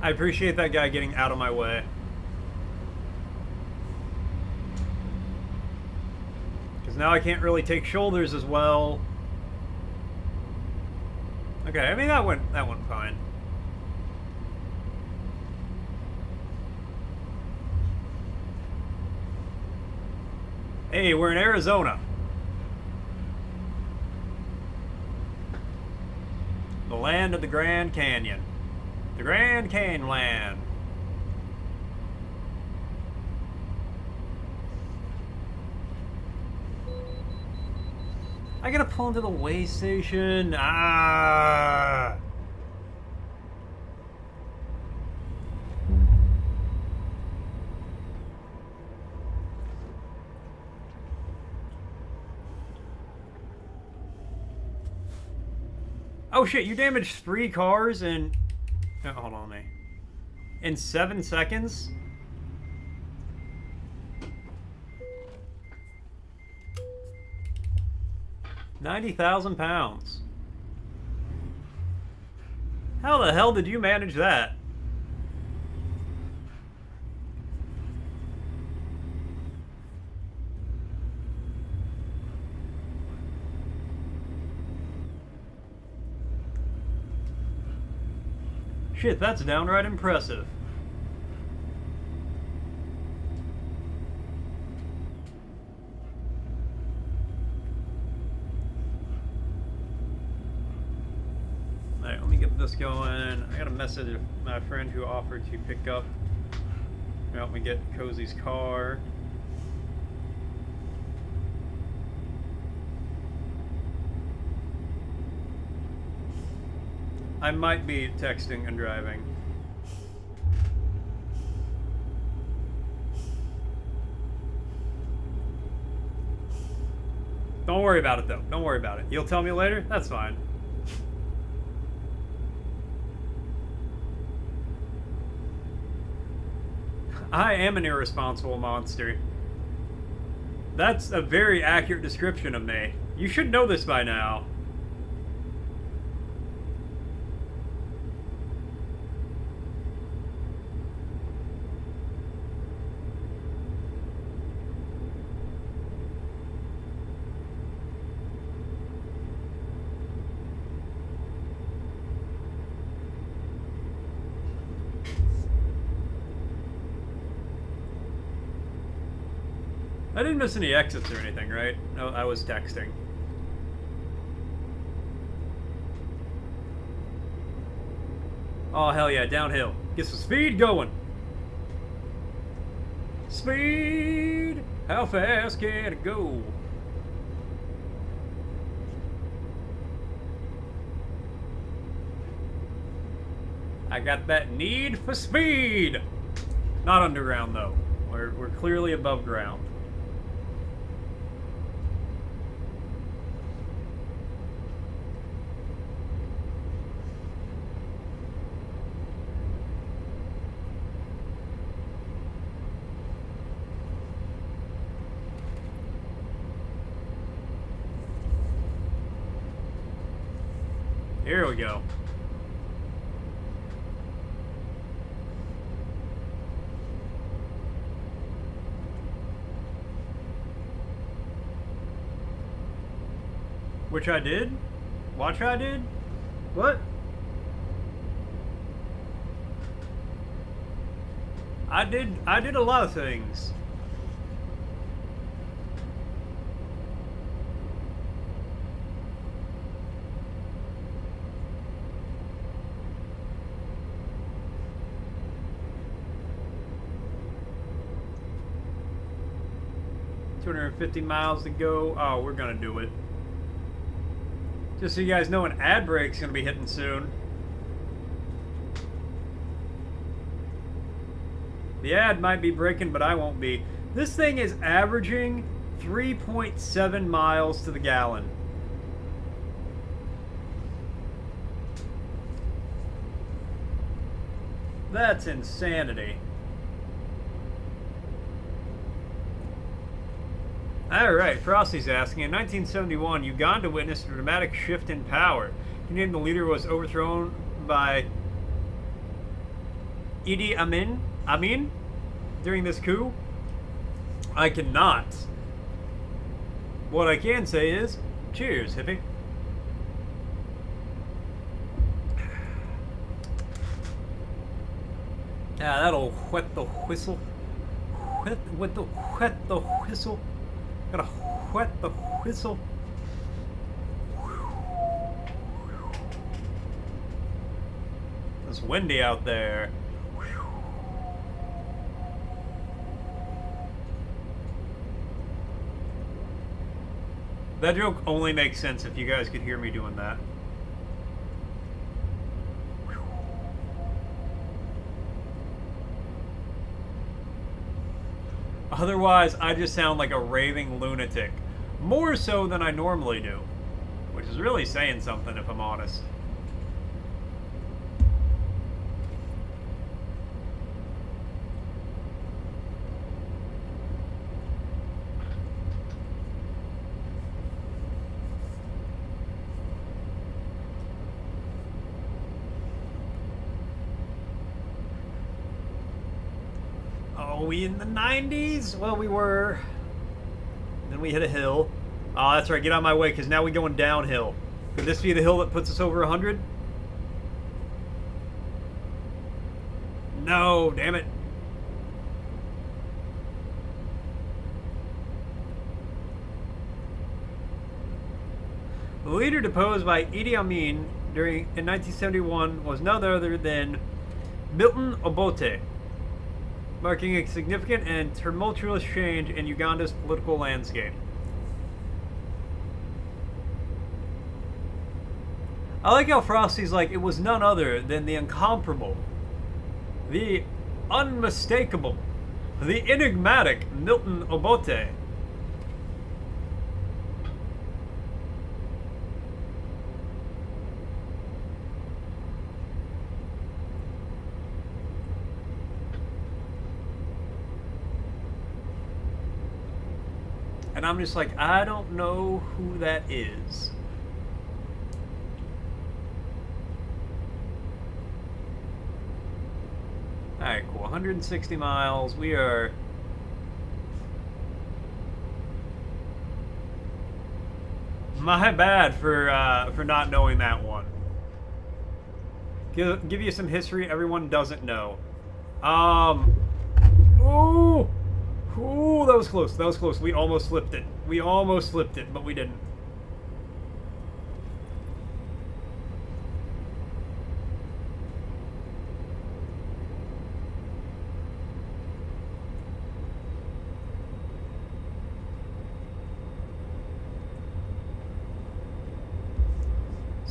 I appreciate that guy getting out of my way. Because now I can't really take shoulders as well. Okay, I mean that went fine. Hey, we're in Arizona. The land of the Grand Canyon. The Grand Canyon land. I gotta pull into the way station. Ah. Oh shit, you damaged 3 cars in... Oh, hold on, me. In 7 seconds? £90,000. How the hell did you manage that? Shit, that's downright impressive. Alright, let me get this going. I got a message of my friend who offered to pick up, help me get Cozy's car. I might be texting and driving. Don't worry about it, though. Don't worry about it. You'll tell me later? That's fine. I am an irresponsible monster. That's a very accurate description of me. You should know this by now. I didn't miss any exits or anything, right? No, I was texting. Oh, hell yeah, downhill. Get some speed going. Speed! How fast can it go? I got that need for speed. Not underground though. We're clearly above ground. Here we go. Which I did? Watch I did? What? I did a lot of things. $250 miles to go. Oh, we're gonna do it. Just so you guys know, an ad break's gonna be hitting soon. The ad might be breaking, but I won't be. This thing is averaging 3.7 miles to the gallon. That's insanity. Alright, Frosty's asking, in 1971, Uganda witnessed a dramatic shift in power. Can you name the leader who was overthrown by Idi Amin during this coup? I cannot. What I can say is, cheers, hippie. Yeah, that'll whet the whistle. Whet the whistle. Gotta whet the whistle. It's windy out there. That joke only makes sense if you guys could hear me doing that. Otherwise, I just sound like a raving lunatic. More so than I normally do. Which is really saying something, if I'm honest. Are we in the 90s? Well, we were. Then we hit a hill. Oh, that's right. Get out of my way, because now we're going downhill. Could this be the hill that puts us over 100? No, damn it. The leader deposed by Idi Amin in 1971 was none other than Milton Obote, marking a significant and tumultuous change in Uganda's political landscape. I like how Frosty's like, it was none other than the incomparable, the unmistakable, the enigmatic Milton Obote. And I'm just like, I don't know who that is. Alright, cool. 160 miles. We are... My bad for not knowing that one. Give you some history everyone doesn't know. Ooh! Ooh, that was close. That was close. We almost slipped it. We almost slipped it, but we didn't.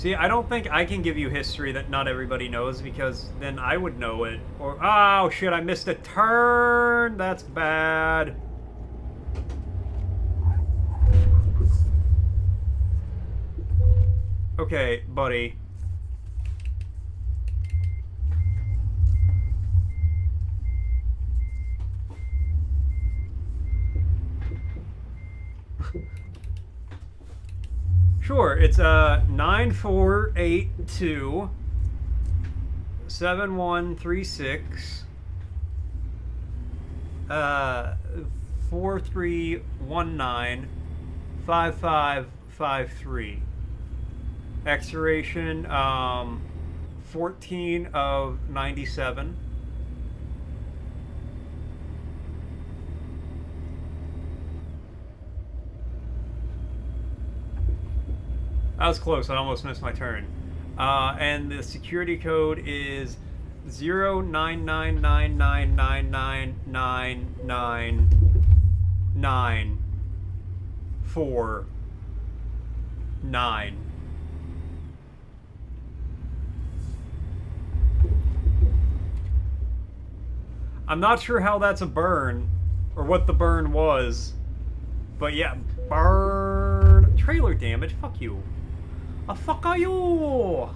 See, I don't think I can give you history that not everybody knows because then I would know it. Or, oh shit, I missed a turn. That's bad. Okay, buddy. Sure, it's 9482 7136 4319 5553. Expiration 14 of 97. That was close. I almost missed my turn. And the security code is 09999999949. I'm not sure how that's a burn, or what the burn was, but yeah, burn. Trailer damage, fuck you. Fuck are you?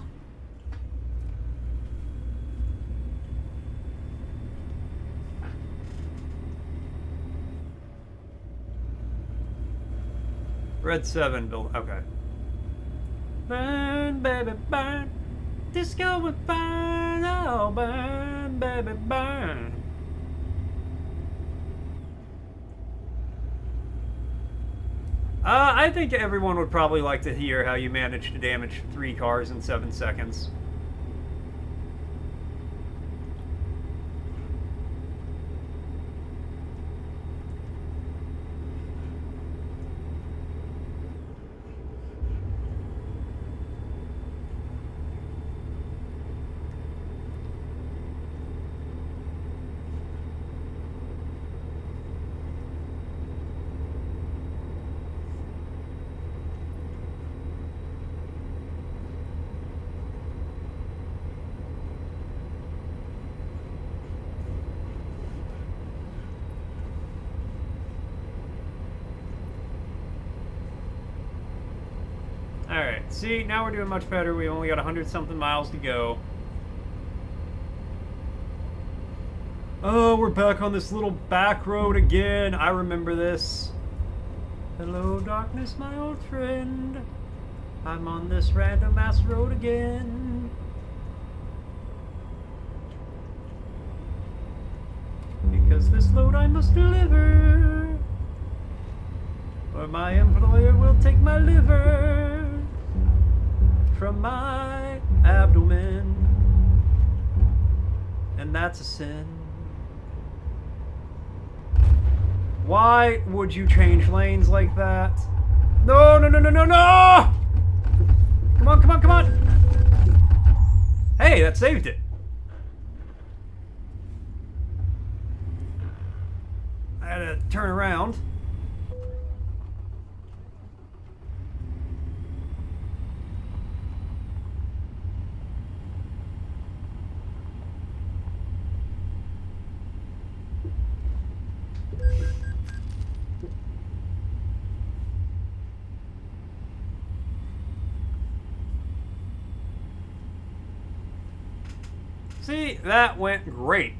Red 7 build. Okay. Burn, baby, burn. Disco and burn. Oh, burn, baby, burn. I think everyone would probably like to hear how you managed to damage 3 cars in 7 seconds. Alright, see, now we're doing much better. We only got 100-something miles to go. Oh, we're back on this little back road again. I remember this. Hello, darkness, my old friend. I'm on this random-ass road again. Because this load I must deliver, or my employer will take my liver from my abdomen, and that's a sin. Why would you change lanes like that? No, no, no, no, no, no! Come on, come on, come on! Hey, that saved it. I had to turn around. See, that went great.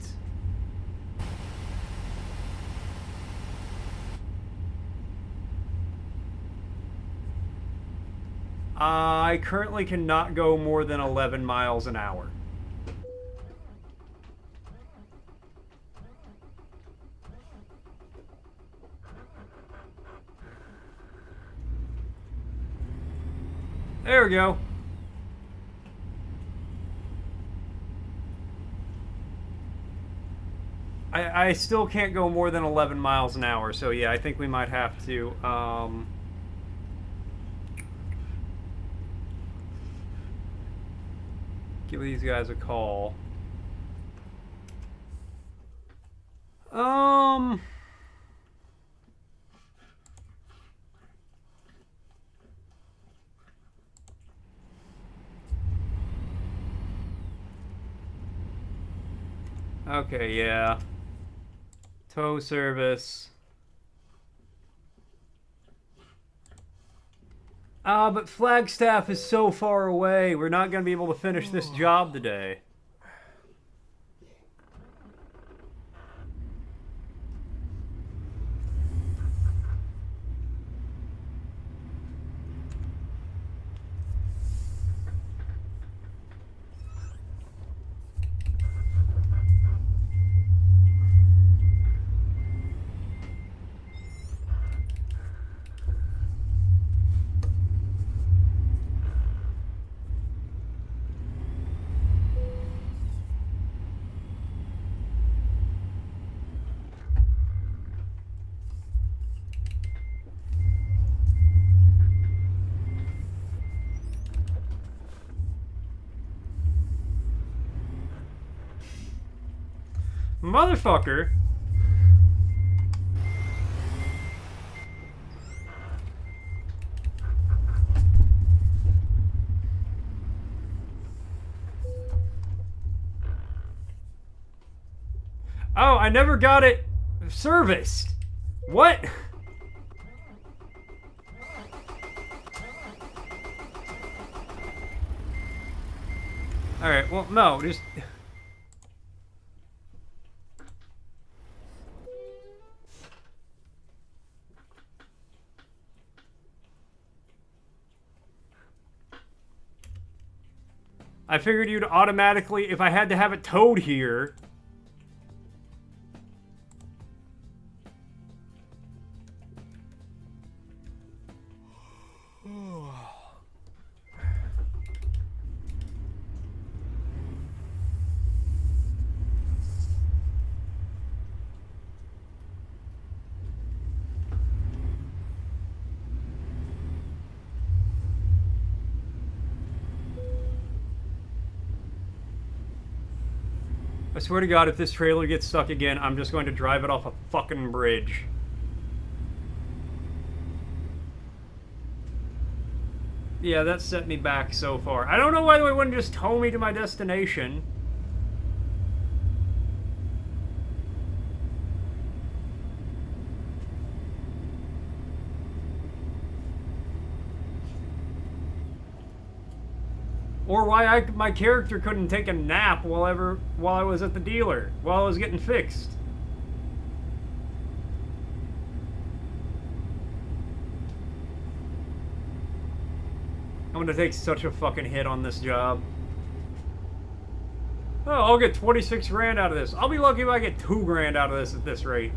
I currently cannot go more than 11 miles an hour. There we go. I still can't go more than 11 miles an hour, so yeah, I think we might have to, give these guys a call. Okay, yeah. Tow service. Ah, but Flagstaff is so far away. We're not going to be able to finish this job today. Motherfucker. Oh, I never got it serviced. What? Alright, well, no, just... I figured you'd automatically, if I had to have it towed here... I swear to God, if this trailer gets stuck again, I'm just going to drive it off a fucking bridge. Yeah, that set me back so far. I don't know why they wouldn't just tow me to my destination. Or why my character couldn't take a nap while I was at the dealer, while I was getting fixed. I'm gonna take such a fucking hit on this job. Oh, I'll get 26 grand out of this. I'll be lucky if I get 2 grand out of this at this rate.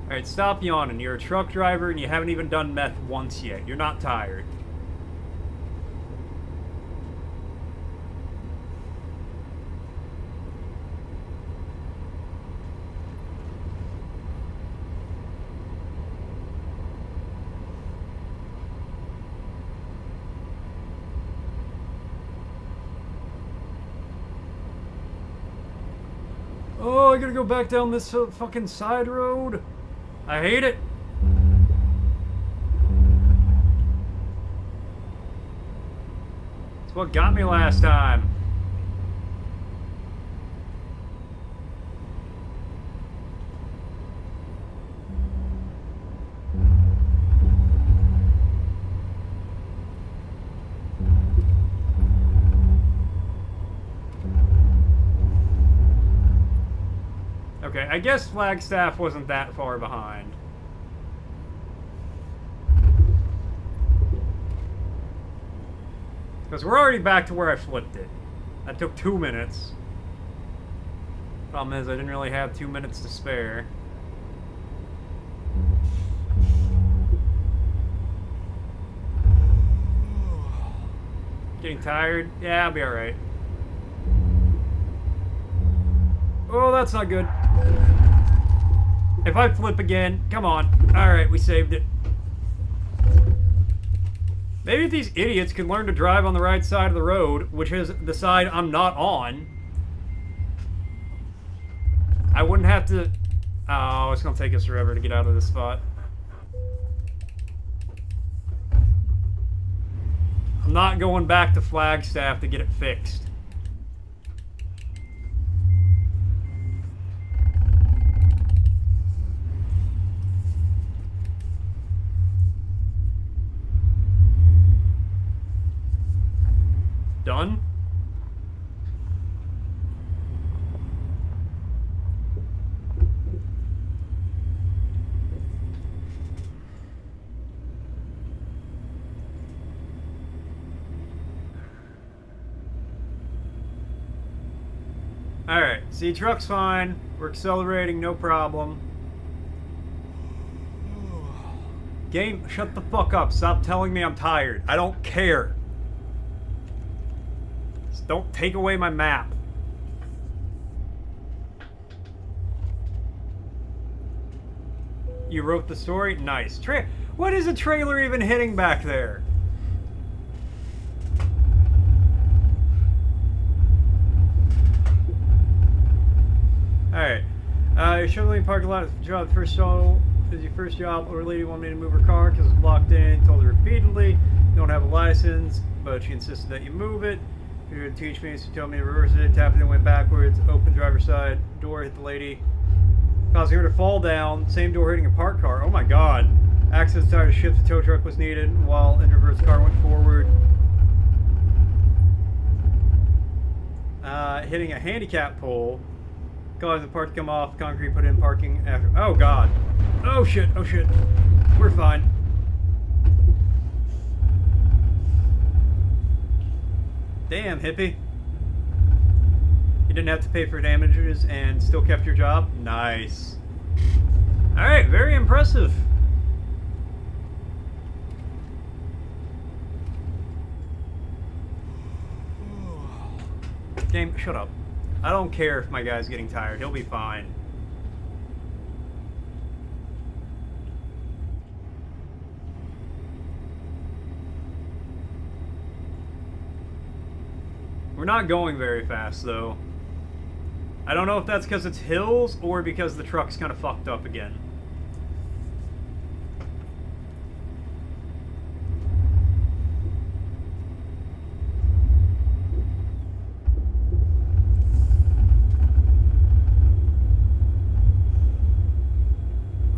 Alright, stop yawning. You're a truck driver and you haven't even done meth once yet. You're not tired. Oh, I gotta go back down this fucking side road. I hate it. It's what got me last time. Okay, I guess Flagstaff wasn't that far behind. Because we're already back to where I flipped it. That took 2 minutes. Problem is, I didn't really have 2 minutes to spare. Getting tired? Yeah, I'll be alright. Oh, that's not good. If I flip again, come on. Alright, we saved it. Maybe if these idiots could learn to drive on the right side of the road, which is the side I'm not on, I wouldn't have to... Oh, it's going to take us forever to get out of this spot. I'm not going back to Flagstaff to get it fixed. Done? Alright, see, truck's fine. We're accelerating, no problem. Game, shut the fuck up. Stop telling me I'm tired. I don't care. Just don't take away my map. You wrote the story? Nice. What is a trailer even hitting back there? Alright. You're showing me parking lot job. First job is your first job. Older lady wanted me to move her car because it's locked in. Told her repeatedly, you don't have a license, but she insisted that you move it. She would teach me, so she told me to reverse it. Tapped it and went backwards. Open driver's side door, hit the lady, causing her to fall down. Same door hitting a parked car. Oh my god. Access tire to shift the tow truck was needed while in reverse car went forward. Hitting a handicap pole. Causing the part to come off. Concrete put in parking after. Oh god. Oh shit. Oh shit. We're fine. Damn, hippie. You didn't have to pay for damages and still kept your job? Nice. Alright, very impressive. Game, shut up. I don't care if my guy's getting tired. He'll be fine. We're not going very fast, though. I don't know if that's because it's hills or because the truck's kind of fucked up again.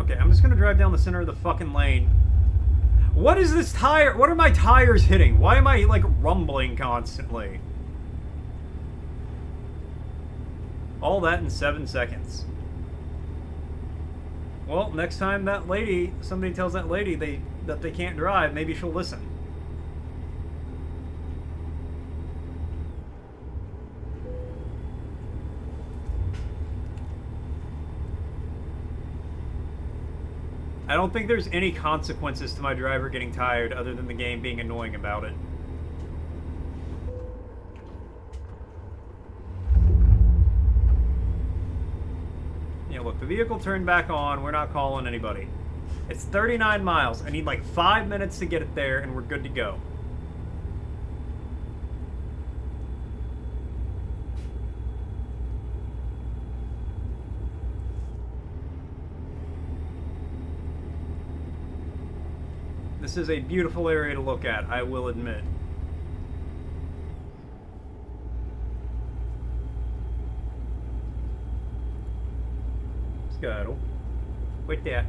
Okay, I'm just gonna drive down the center of the fucking lane. What is this tire? What are my tires hitting? Why am I, like, rumbling constantly? All that in 7 seconds. Well, next time that lady, somebody tells that lady that they can't drive, maybe she'll listen. I don't think there's any consequences to my driver getting tired other than the game being annoying about it. Yeah, look, the vehicle turned back on. We're not calling anybody. It's 39 miles. I need like 5 minutes to get it there, and we're good to go. This is a beautiful area to look at, I will admit. Scuttle. Wait there.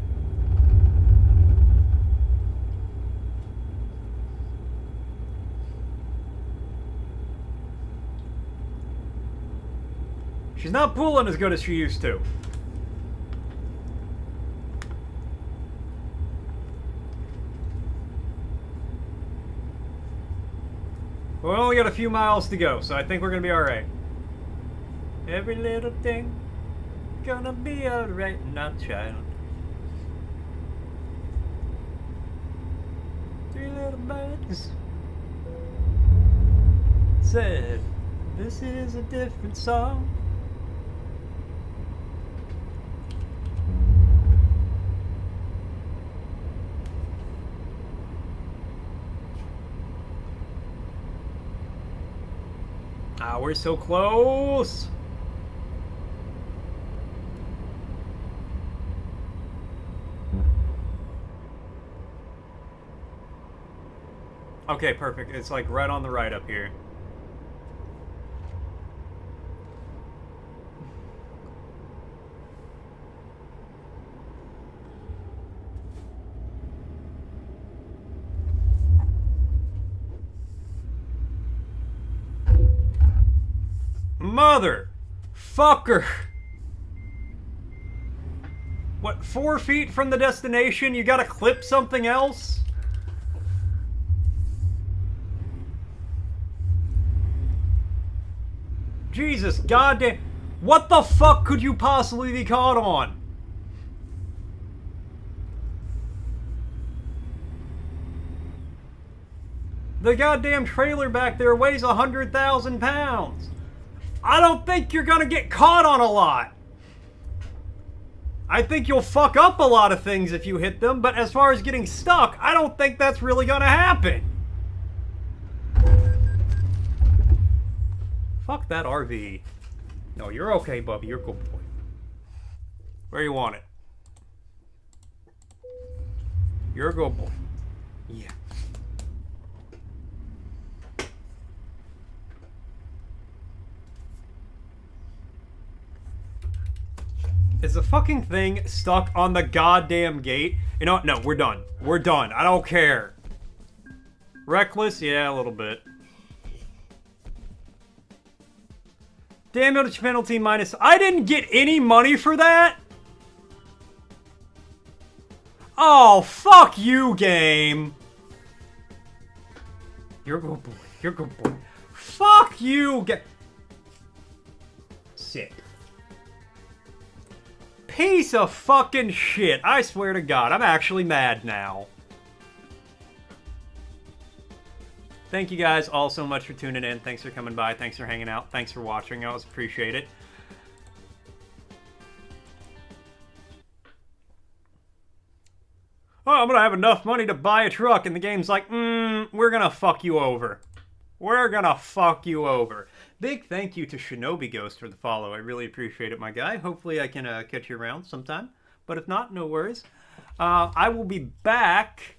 She's not pulling as good as she used to. We only got a few miles to go, so I think we're gonna be alright. Every little thing gonna be alright, not child. 3 little birds said, this is a different song. Ah, we're so close. Okay, perfect. It's like right on the right up here. Mother fucker. What, 4 feet from the destination? You gotta clip something else? Jesus goddamn. What the fuck could you possibly be caught on? The goddamn trailer back there weighs 100,000 pounds. I don't think you're gonna get caught on a lot. I think you'll fuck up a lot of things if you hit them, but as far as getting stuck, I don't think that's really gonna happen. Fuck that RV. No, you're okay, Bubby. You're a good boy. Where you want it? You're a good boy. Yeah. Is the fucking thing stuck on the goddamn gate? You know what? No, we're done. We're done. I don't care. Reckless? Yeah, a little bit. Damage penalty minus... I didn't get any money for that? Oh, fuck you, game. You're a good boy. You're a good boy. Fuck you, Sit. Piece of fucking shit. I swear to God, I'm actually mad now. Thank you guys all so much for tuning in. Thanks for coming by. Thanks for hanging out. Thanks for watching. I always appreciate it. Oh, I'm gonna have enough money to buy a truck, and the game's like, we're gonna fuck you over. We're gonna fuck you over. Big thank you to Shinobi Ghost for the follow. I really appreciate it, my guy. Hopefully I can catch you around sometime. But if not, no worries. I will be back.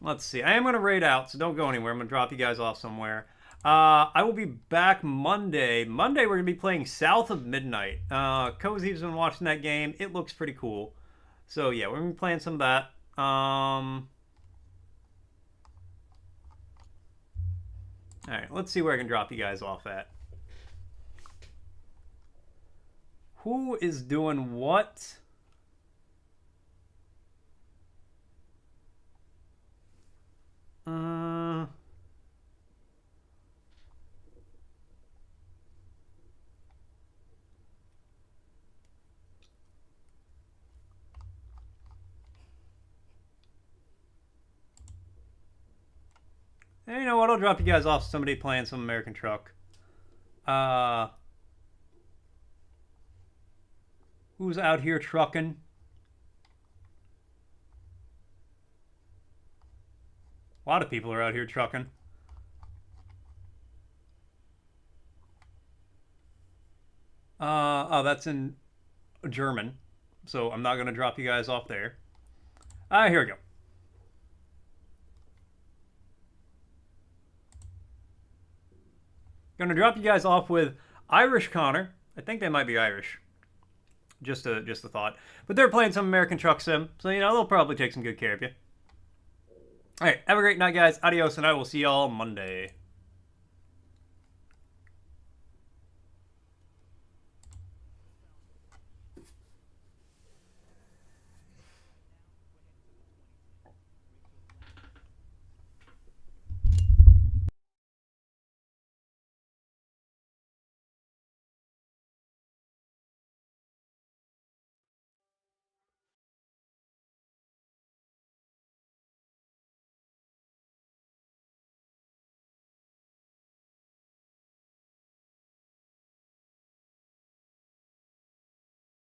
Let's see. I am going to raid out, so don't go anywhere. I'm going to drop you guys off somewhere. I will be back Monday. Monday we're going to be playing South of Midnight. Cozy's been watching that game. It looks pretty cool. So yeah, we're going to be playing some of that. Alright, let's see where I can drop you guys off at. Who is doing what? Hey, you know what? I'll drop you guys off somebody playing some American Truck. Who's out here trucking? A lot of people are out here trucking. Oh, that's in German. So I'm not going to drop you guys off there. Here we go. Gonna drop you guys off with Irish Connor. I think they might be Irish. Just a thought. But they're playing some American Truck Sim, so you know they'll probably take some good care of you. Alright, have a great night, guys. Adios, and I will see y'all Monday.